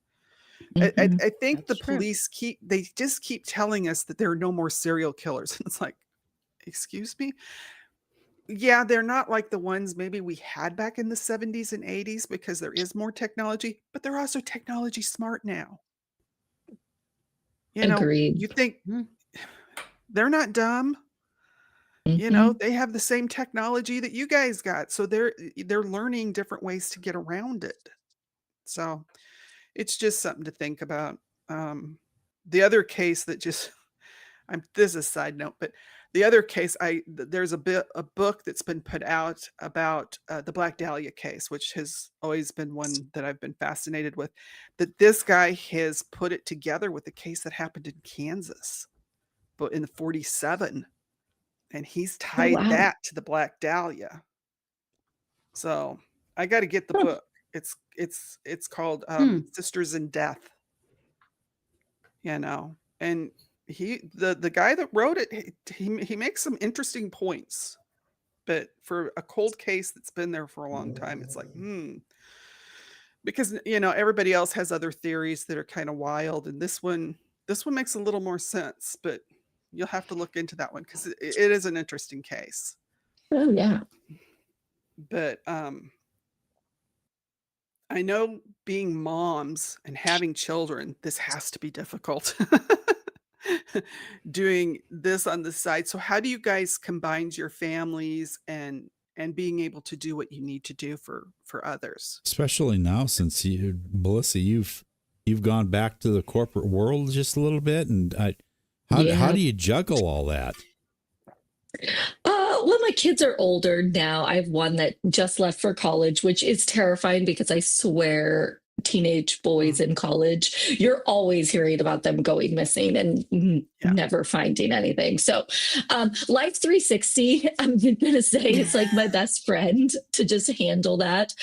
Mhm. I think the That's true. police they just keep telling us that there are no more serial killers. And it's like, excuse me? Yeah, they're not like the ones maybe we had back in the 70s and 80s because there is more technology, but they're also technology smart now. You know, Agreed. you think Mhm. they're not dumb. You know, Mhm. they have the same technology that you guys got. So they're learning different ways to get around it. So it's just something to think about. Um, the other case that just this is a side note, but the other case there's a book that's been put out about the Black Dahlia case, which has always been one that I've been fascinated with. That this guy has put it together with the case that happened in Kansas, but in the 47, and he's Oh, tied wow. that to the Black Dahlia. So I got to get the Huh. book. It's called Hmm. Sisters in Death. You know, and the guy that wrote it, he makes some interesting points. But for a cold case that's been there for a long time, it's like, because you know everybody else has other theories that are kind of wild, and this one makes a little more sense. But you'll have to look into that one because it is an interesting case. Oh, yeah. But I know being moms and having children, this has to be difficult. Doing this on the side. So how do you guys combine your families and being able to do what you need to do for others? Especially now, since Melissa, you've gone back to the corporate world just a little bit, and how Yeah. do you juggle all that? Well, my kids are older now. I have one that just left for college, which is terrifying because I swear teenage boys Mm, in college, you're always hearing about them going missing and yeah. never finding anything. So, Life 360, I'm going to say it's like my best friend to just handle that.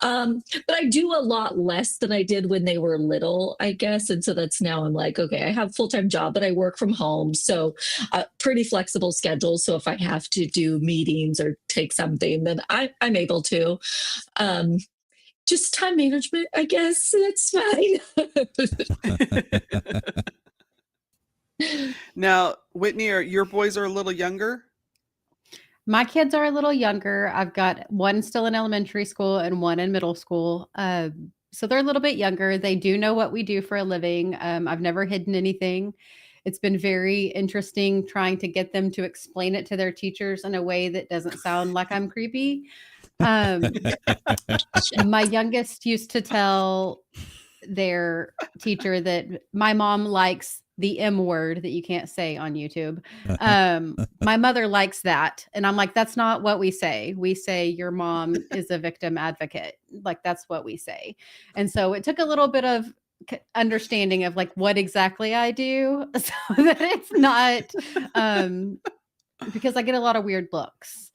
But I do a lot less than I did when they were little, I guess. And so that's now I'm like, okay, I have a full-time job, but I work from home. So pretty flexible schedule. So if I have to do meetings or take something, then I'm able to. Um, just time management, I guess. That's fine. Now, Whitney, your boys are a little younger? My kids are a little younger. I've got one still in elementary school and one in middle school. So they're a little bit younger. They do know what we do for a living. I've never hidden anything. It's been very interesting trying to get them to explain it to their teachers in a way that doesn't sound like I'm creepy. Um, my youngest used to tell their teacher that my mom likes the M word that you can't say on YouTube. My mother likes that. And I'm like, that's not what we say. We say your mom is a victim advocate. Like, that's what we say. And so it took a little bit of understanding of like what exactly I do so that it's not because I get a lot of weird looks.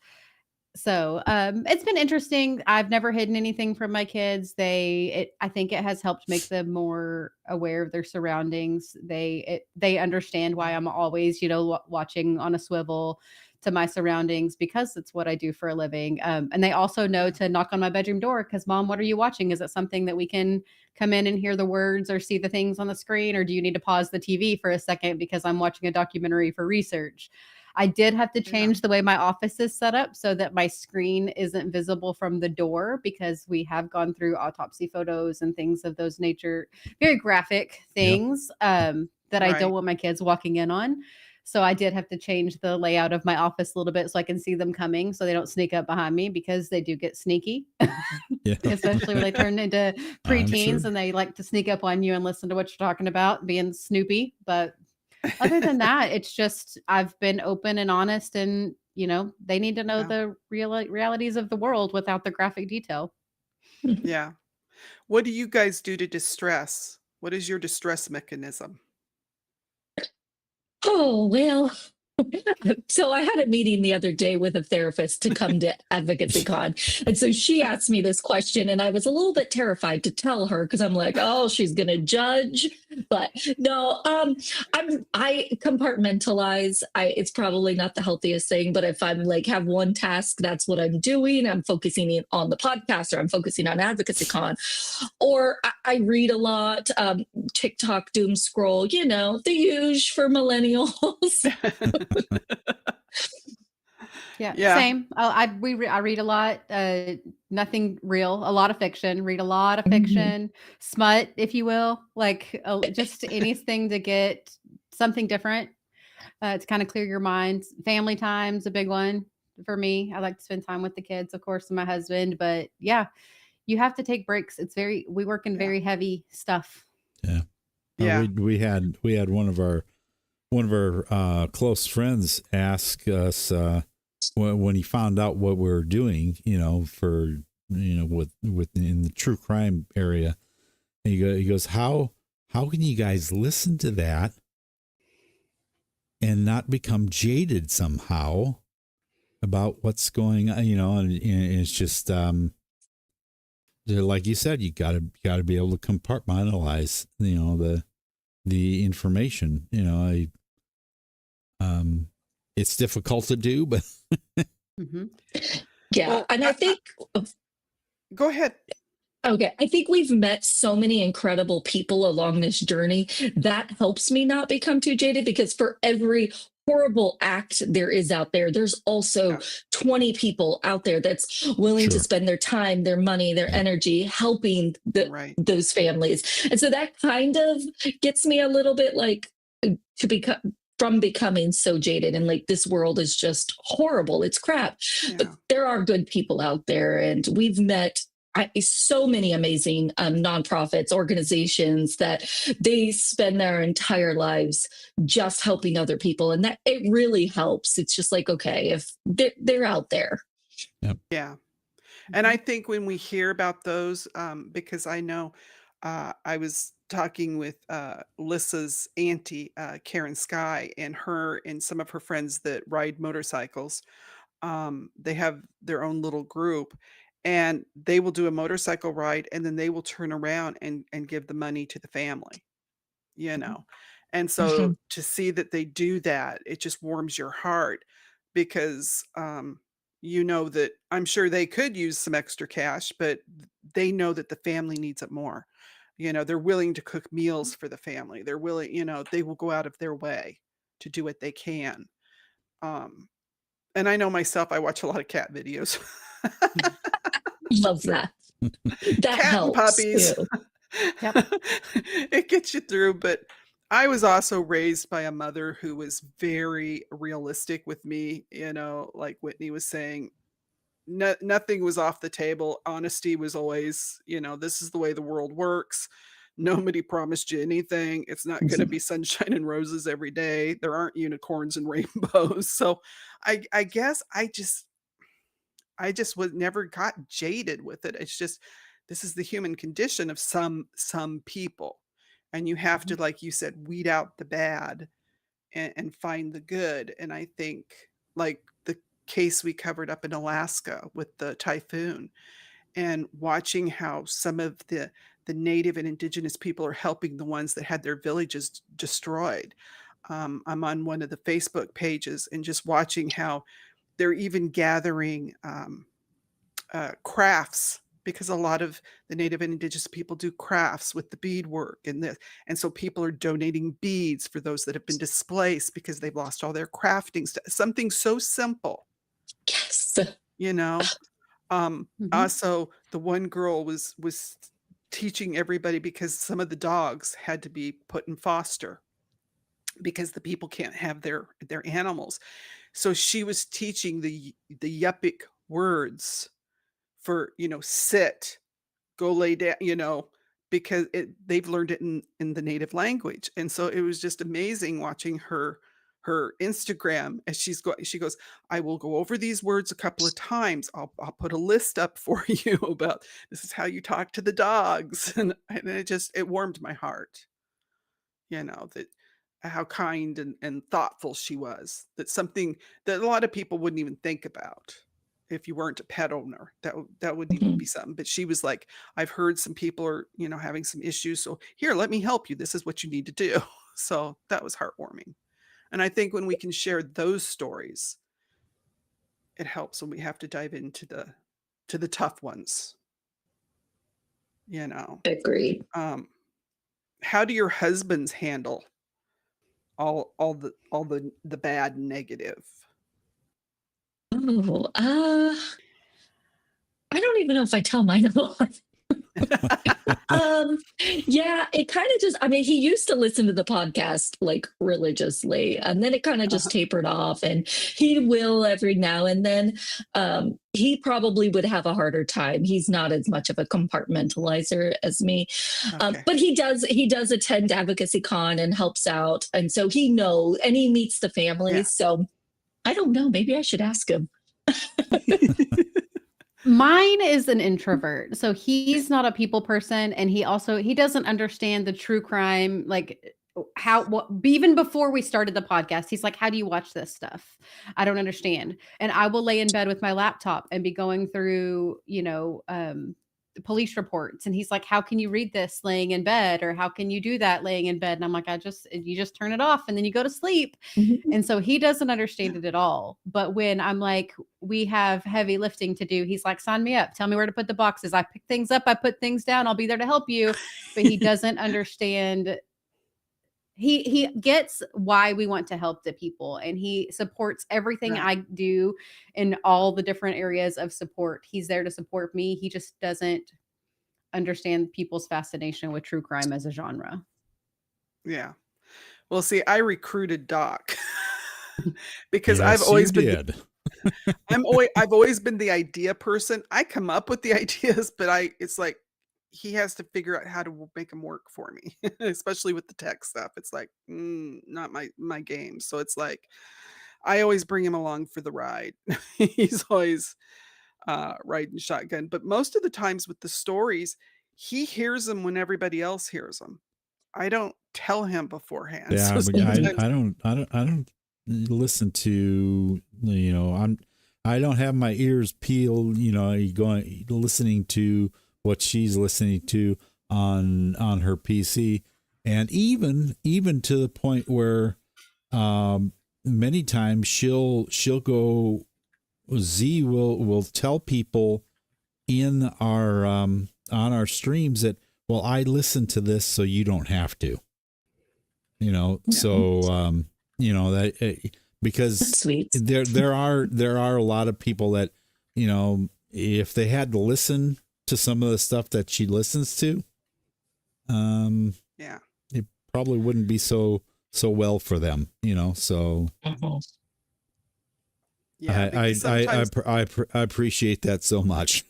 So it's been interesting. I've never hidden anything from my kids. I think it has helped make them more aware of their surroundings. They understand why I'm always, watching on a swivel to my surroundings because it's what I do for a living. And they also know to knock on my bedroom door because, Mom, what are you watching? Is it something that we can come in and hear the words or see the things on the screen? Or do you need to pause the TV for a second because I'm watching a documentary for research? I did have to change the way my office is set up so that my screen isn't visible from the door because we have gone through autopsy photos and things of those nature, very graphic things that I don't want my kids walking in on. So I did have to change the layout of my office a little bit so I can see them coming so they don't sneak up behind me because they do get sneaky, especially when they turn into preteens and they like to sneak up on you and listen to what you're talking about, being Snoopy. But other than that, it's just I've been open and honest and, they need to know the realities of the world without the graphic detail. Yeah. What do you guys do to distress? What is your distress mechanism? Oh, well. So I had a meeting the other day with a therapist to come to Advocacycon. And so she asked me this question and I was a little bit terrified to tell her because I'm like, oh, she's going to judge. But no, I compartmentalize. It's probably not the healthiest thing, but if I'm like have one task, that's what I'm doing. I'm focusing on the podcast or I'm focusing on Advocacycon or I read a lot, TikTok doom scroll, the huge for millennials. Same. I read a lot. Nothing real. A lot of fiction. Read a lot of fiction. Smut, if you will. Like just anything to get something different. To kind of clear your mind. Family time's a big one for me. I like to spend time with the kids, of course, and my husband. But yeah, you have to take breaks. We work in very heavy stuff. Yeah. We had one of our close friends ask us when he found out what we were doing, for with in the true crime area. And he goes, how can you guys listen to that and not become jaded somehow about what's going on? And it's just like you said, you got to be able to compartmentalize, the information. It's difficult to do, but Well, and I think go ahead. Okay, I think we've met so many incredible people along this journey that helps me not become too jaded because for every horrible act there is out there, there's also 20 people out there that's willing to spend their time, their money, their energy helping those families. And so that kind of gets me a little bit like to becoming so jaded and like this world is just horrible. It's crap. But there are good people out there and we've met so many amazing nonprofits, organizations that they spend their entire lives just helping other people. And that it really helps. It's just like, okay, if they're out there. Yeah. And I think when we hear about those, because I know I was talking with Lissa's auntie, Karen Sky, and her and some of her friends that ride motorcycles. They have their own little group and they will do a motorcycle ride and then they will turn around and give the money to the family, And so to see that they do that, it just warms your heart because that I'm sure they could use some extra cash, but they know that the family needs it more. They're willing to cook meals for the family. They're willing, they will go out of their way to do what they can. And I know myself, I watch a lot of cat videos. Love that. That Cat helps. And puppies. It gets you through. But I was also raised by a mother who was very realistic with me, like Whitney was saying. Nothing was off the table. Honesty was always, this is the way the world works. Nobody promised you anything. It's not going to be sunshine and roses every day. There aren't unicorns and rainbows. So I guess I just was never got jaded with it. It's just this is the human condition of some people. And you have to, like you said, weed out the bad and find the good. And I think like the case we covered up in Alaska with the typhoon and watching how some of the native and indigenous people are helping the ones that had their villages destroyed. I'm on one of the Facebook pages and just watching how they're even gathering crafts because a lot of the native and indigenous people do crafts with the beadwork and this. And so people are donating beads for those that have been displaced because they've lost all their crafting stuff. Something so simple, Yes. you know. Mhm. Also, the one girl was teaching everybody because some of the dogs had to be put in foster because the people can't have their animals. So she was teaching the Yupik words for, sit, go lay down, because they've learned it in the native language. And so it was just amazing watching her Instagram as she goes, I will go over these words a couple of times. I'll put a list up for you about this is how you talk to the dogs. And it warmed my heart, that how kind and thoughtful she was. That's something that a lot of people wouldn't even think about if you weren't a pet owner. That wouldn't even be something. But she was like, I've heard some people are, having some issues. So here, let me help you. This is what you need to do. So that was heartwarming. And I think when we can share those stories, it helps when we have to dive into the tough ones. Agreed. How do your husbands handle all the bad and negative? Oh, I don't even know if I tell mine a lot. Yeah, it kind of just, I mean, he used to listen to the podcast like religiously, and then it kind of just tapered off, and he will every now and then. He probably would have a harder time. He's not as much of a compartmentalizer as me. Okay. But he does attend Advocacycon and helps out. And so he knows, and he meets the families. Yeah. So I don't know, maybe I should ask him. Mine is an introvert. So he's not a people person. And he doesn't understand the true crime, like even before we started the podcast, he's like, how do you watch this stuff? I don't understand. And I will lay in bed with my laptop and be going through, police reports. And he's like, how can you read this laying in bed? Or how can you do that laying in bed? And I'm like, you just turn it off and then you go to sleep. And so he doesn't understand it at all. But when I'm like, we have heavy lifting to do, he's like, sign me up. Tell me where to put the boxes. I pick things up. I put things down. I'll be there to help you. But he doesn't understand. He gets why we want to help the people, and he supports everything Right. I do in all the different areas of support. He's there to support me. He just doesn't understand people's fascination with true crime as a genre. Yeah. Well, see, I recruited Doc because Yes, I've always you been did. I've always been the idea person. I come up with the ideas, but it's like he has to figure out how to make them work for me, especially with the tech stuff. It's like not my game. So it's like I always bring him along for the ride. He's always riding shotgun, but most of the times with the stories, he hears them when everybody else hears them. I don't tell him beforehand. Yeah, So I, mean, sometimes, I don't listen to, I don't have my ears peeled, listening to what she's listening to on her PC. And even to the point where many times she'll go, Z will tell people in our on our streams that, well, I listened to this so you don't have to, so that because That's sweet. there are a lot of people that, if they had to listen to some of the stuff that she listens to, yeah. it probably wouldn't be so well for them, so Yeah, because sometimes I appreciate that so much.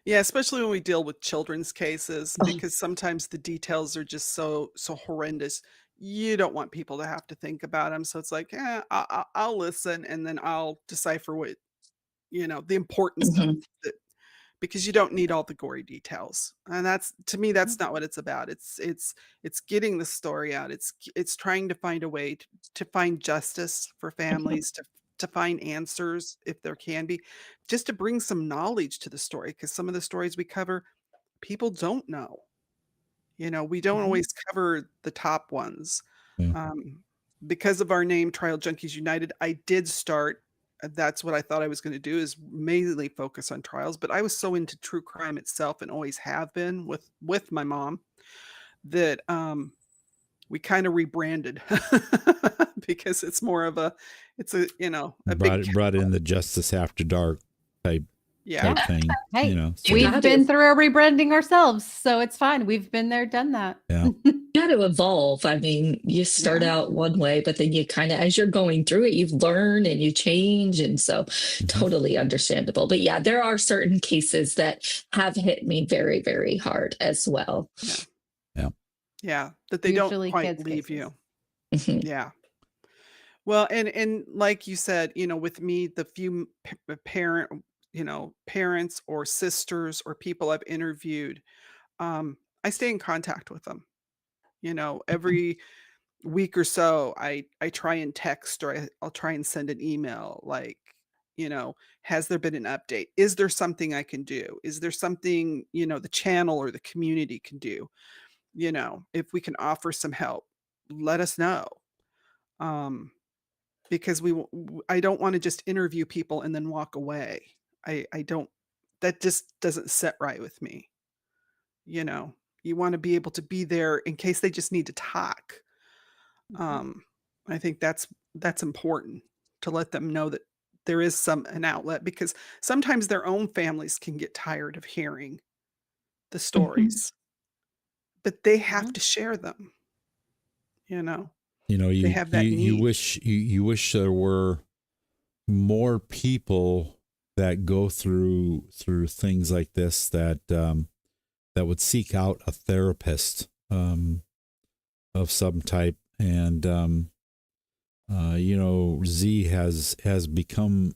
Yeah, especially when we deal with children's cases, Oh, because sometimes the details are just so horrendous. You don't want people to have to think about them. So it's like, I'll listen and then I'll decipher what, the important stuff mhm, that, because you don't need all the gory details. And that's, to me, that's not what it's about. It's getting the story out. It's trying to find a way to find justice for mhm, families, to find answers if there can be, just to bring some knowledge to the story, because some of the stories we cover, people don't know. We don't mhm. always cover the top ones. Yeah. Um, because of our name, Trial Junkies United, I did start. That's what I thought I was going to do, is mainly focus on trials. But I was so into true crime itself, and always have been with my mom, that we kind of rebranded because it's more of it's a big Brought in the Justice After Dark type yeah. thing, Hey, so You we've got been to, through a rebranding ourselves, so it's fine. We've been there, done that. yeah. got to evolve. I mean, you start Yeah. out one way, but then you kind of, as you're going through it, you've learned and you change. And so Mhm. totally understandable. But yeah, there are certain cases that have hit me very, very hard as well. Yeah. Yeah. Yeah, that they don't Usually quite kids' leave cases. you. Mhm, Yeah. Well, and like you said, with me, the few parents or sisters or people I've interviewed, I stay in contact with them. mhm, Every week or so, I try and text, or I'll try and send an email, like, has there been an update? Is there something I can do? Is there something, the channel or the community can do? If we can offer some help, let us know. Um, because I don't want to just interview people and then walk away. I don't, that just doesn't set right with me. You know, you want to be able to be there in case they just need to talk. Mhm. Um, I think that's important, to let them know that there is an outlet, because sometimes their own families can get tired of hearing the mhm. stories, but they have Mhm. to share them. You know, they You have that need. you wish there were more people that go through things like this, that would seek out a therapist of some type. And Z has become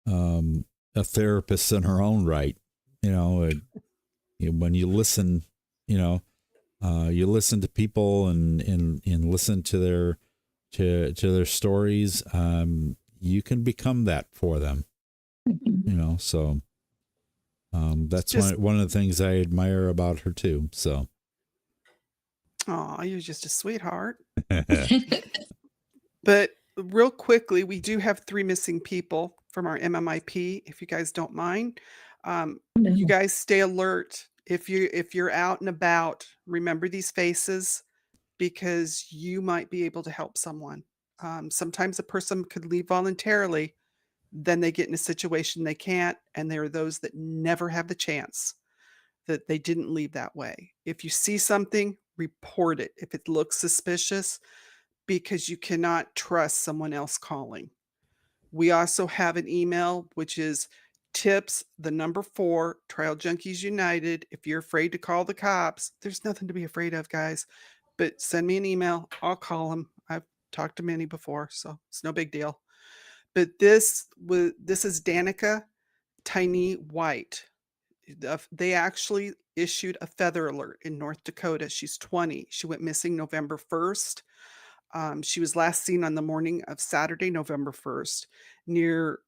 a therapist in her own right. When you listen, you listen to people, and listen to their stories. You can become that for them. Mhm. So that's Just, one of the things I admire about her too. So oh, you're just a sweetheart. But real quickly, we do have 3 missing people from our MMIP, if you guys don't mind. You No. guys stay alert. If you're out and about, remember these faces, because you might be able to help someone. Sometimes a person could leave voluntarily, then they get in a situation they can't, and there are those that never have the chance, that they didn't leave that way. If you see something, report it if it looks suspicious, because you cannot trust someone else calling. We also have an email, which is tips, the number 4, Trial Junkies United. If you're afraid to call the cops, there's nothing to be afraid of, guys. But send me an email. I'll call them. I've talked to many before, so it's no big deal. But this is Danica Tiny White. They actually issued a feather alert in North Dakota. She's 20. She went missing November 1st. She was last seen on the morning of Saturday, November 1st, near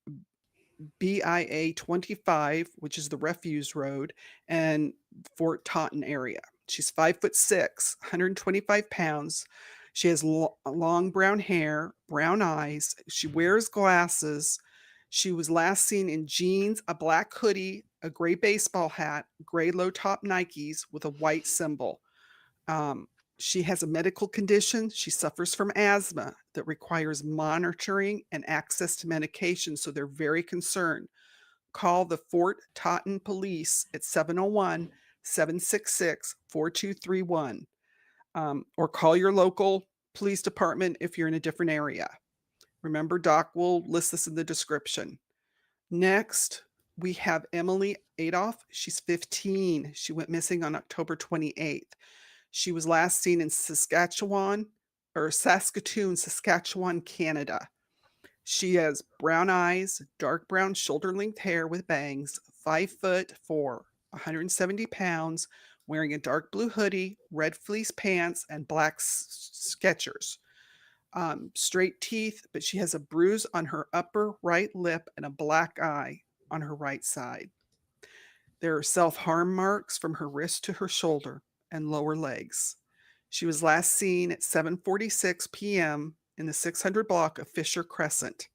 BIA 25, which is the refuse road, and Fort Taunton area. She's 5'6", 125 pounds. She has long brown hair, brown eyes. She wears glasses. She was last seen in jeans, a black hoodie, a gray baseball hat, gray low top Nikes with a white symbol. Um, she has a medical condition. She suffers from asthma that requires monitoring and access to medication. So they're very concerned. Call the Fort Totten Police at 701-766-4231, or call your local police department if you're in a different area. Remember, Doc will list this in the description. Next, We have Emily Adolph. She's 15. She went missing on October 28th. She was last seen in Saskatoon, Saskatchewan, Canada. She has brown eyes, dark brown shoulder-length hair with bangs, 5'4", 170 pounds, wearing a dark blue hoodie, red fleece pants, and black Skechers. Straight teeth, but she has a bruise on her upper right lip and a black eye on her right side. There are self-harm marks from her wrist to her shoulder and lower legs. She was last seen at 7:46 p.m. in the 600 block of Fisher Crescent.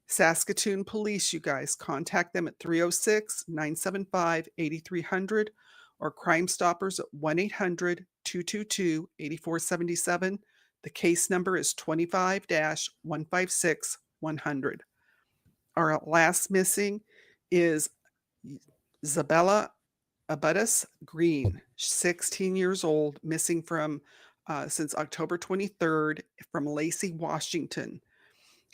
Saskatoon Police, you guys, contact them at 306-975-8300 or Crime Stoppers at 1-800-222-8477. The case number is 25-156-100. Our last missing is Yzabella Green, 16 years old, missing from since October 23rd from Lacey, Washington.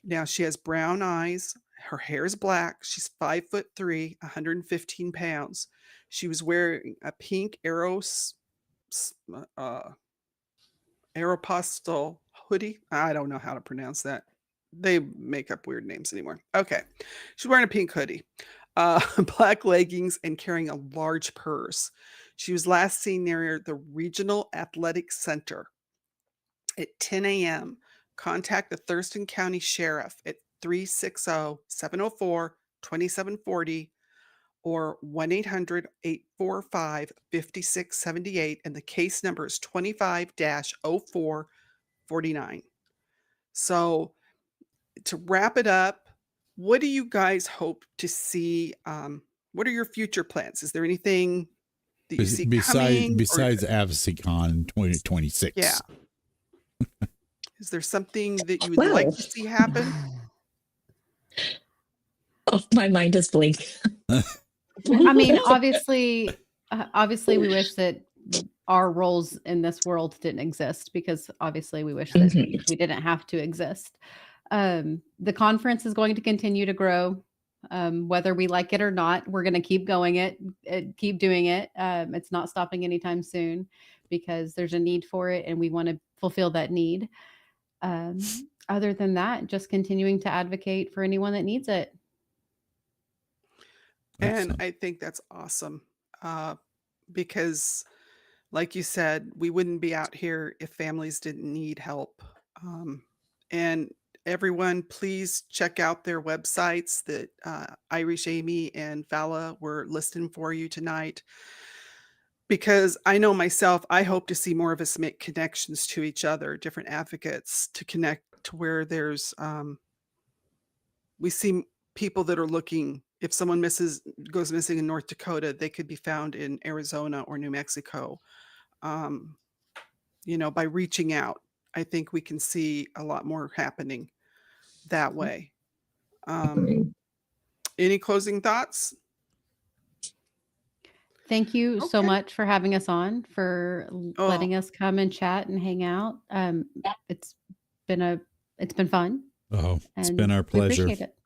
Now she has brown eyes. Her hair is black. She's 5'3", 115 pounds. She was wearing a pink Aeropostale hoodie. I don't know how to pronounce that. They make up weird names anymore. Okay. She's wearing a pink hoodie, black leggings, and carrying a large purse. She was last seen near the Regional Athletic Center at 10 a.m. Contact the Thurston County Sheriff at 360-704-2740 or 1-800-845-5678, and the case number is 25-0449. So to wrap it up, what do you guys hope to see? What are your future plans? Is there anything that you see coming? Besides Advocacycon 2026? Yeah. Is there something that you would like to see happen? Oh, my mind is blank. I mean, obviously, we wish that our roles in this world didn't exist, because obviously we wish that we didn't have to exist. The conference is going to continue to grow, whether we like it or not. We're going to keep keep doing it. It's not stopping anytime soon, because there's a need for it, and we want to fulfill that need. Other than that, just continuing to advocate for anyone that needs it. And I think that's awesome, because like you said, we wouldn't be out here if families didn't need help. And everyone, please check out their websites that Irish Amy and Vala were listing for you tonight. Because I know myself, I hope to see more of us make connections to each other, different advocates, to connect to where there's, we see people that are looking. If someone goes missing in North Dakota, they could be found in Arizona or New Mexico. By reaching out, I think we can see a lot more happening that way. Any closing thoughts? Thank you so much for having us on, for letting us come and chat and hang out. It's been fun. Oh, it's been our pleasure. We appreciate it.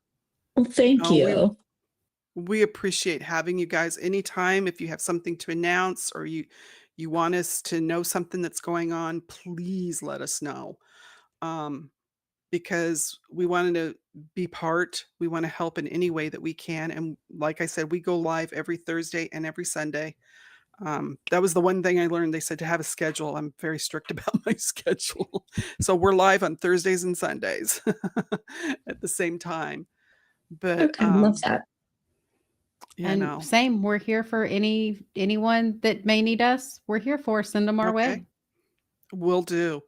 Well, thank you. We appreciate having you guys. Anytime, if you have something to announce or you want us to know something that's going on, please let us know. Because we wanted to be part. We want to help in any way that we can. And like I said, we go live every Thursday and every Sunday. That was the one thing I learned. They said to have a schedule. I'm very strict about my schedule. So we're live on Thursdays and Sundays at the same time. But I love that. And same, we're here for anyone that may need us. We're here for. Send them our way. Will do.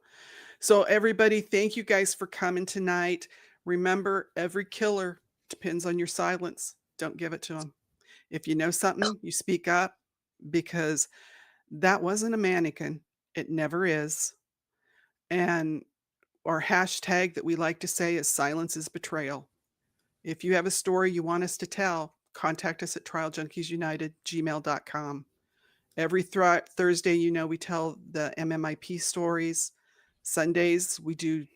So everybody, thank you guys for coming tonight. Remember, every killer depends on your silence. Don't give it to them. If you know something, you speak up, because that wasn't a mannequin. It never is. And our hashtag that we like to say is silence is betrayal. If you have a story you want us to tell, contact us at trialjunkiesunited@gmail.com. Every Thursday, we tell the MMIP stories. Sundays, we do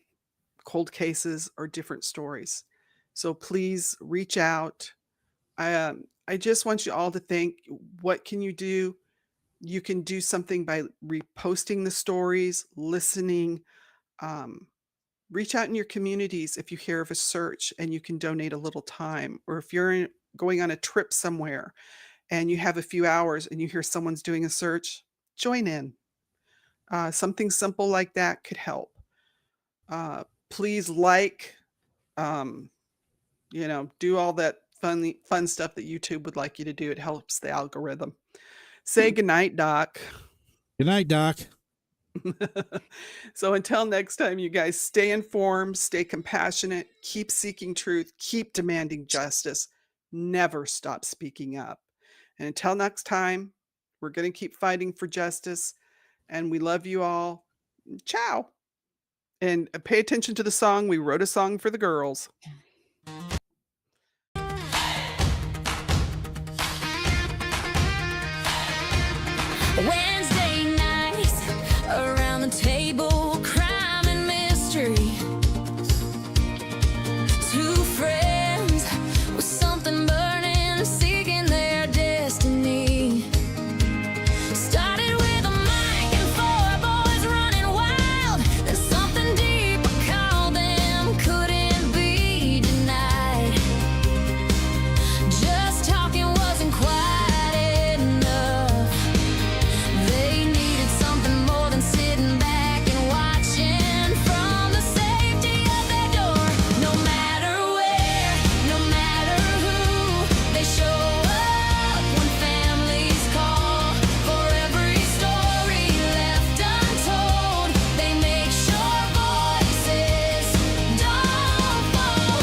cold cases or different stories. So please reach out. I just want you all to think, what can you do? You can do something by reposting the stories, listening, um, reach out in your communities if you hear of a search and you can donate a little time, or if you're going on a trip somewhere and you have a few hours and you hear someone's doing a search, join in. Something simple like that could help. Please um, do all that fun stuff that YouTube would like you to do. It helps the algorithm. Say goodnight, Doc. Good night, Doc. So until next time, you guys, stay informed, stay compassionate, keep seeking truth, keep demanding justice, never stop speaking up. And until next time, we're going to keep fighting for justice, and we love you all. Ciao. And pay attention to the song. We wrote a song for the girls. Wednesday nights around the table, crime and mystery. Two friends with something burning, seeking their destiny. Started with a mic and four boys running wild. Then something deeper called them, couldn't be denied. Just talking wasn't quite enough. They needed something more than sitting back and watching from the safety of their door. No matter where, no matter who, they show up when families call. For every story left untold, they make sure voices don't fall.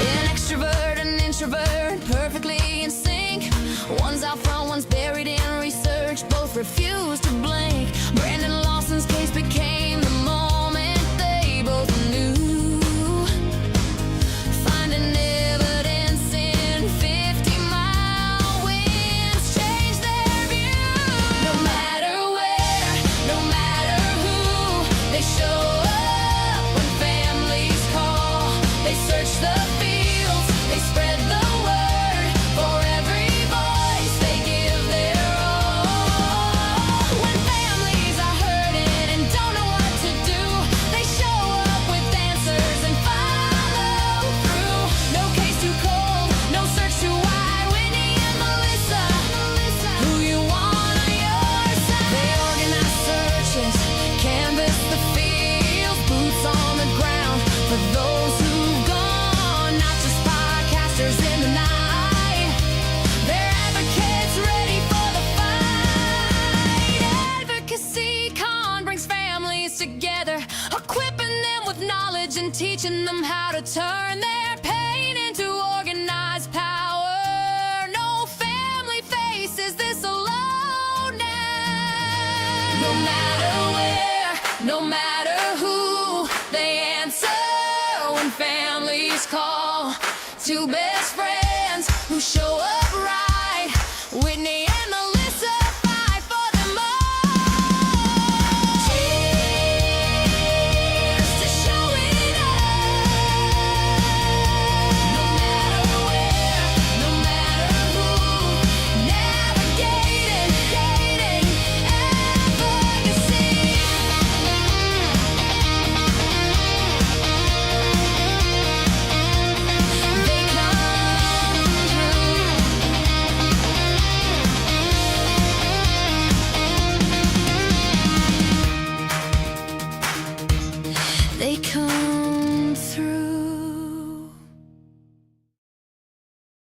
An extrovert and introvert, perfectly in sync. One's out front, one's buried in research. Both refuse to blink. Brandon Lawson's case became the moment they both knew. Finding evidence in 50-mile winds changed their view. No matter where, no matter who, they show up when families call. They search the fields, they spread the word. For every voice, they give their all. When families are hurting and don't know what to do, they show up with answers and follow through. No case too cold, no search too wide. Whitney and Melissa, who you want on your side. They organize searches, canvass the fields, boots on the ground for those who've gone, not just podcasters in the night. They're advocates ready for the fight. Advocacycon brings families together, equipping them with knowledge and teaching them how to turn their pain into organized power. No family faces this alone now. No matter where, no matter who, they answer when families call. Two best friends who show up right. Whitney and Melissa fight for them all. Cheers to showing up. No matter where, no matter who, navigating advocacy. They come true. They come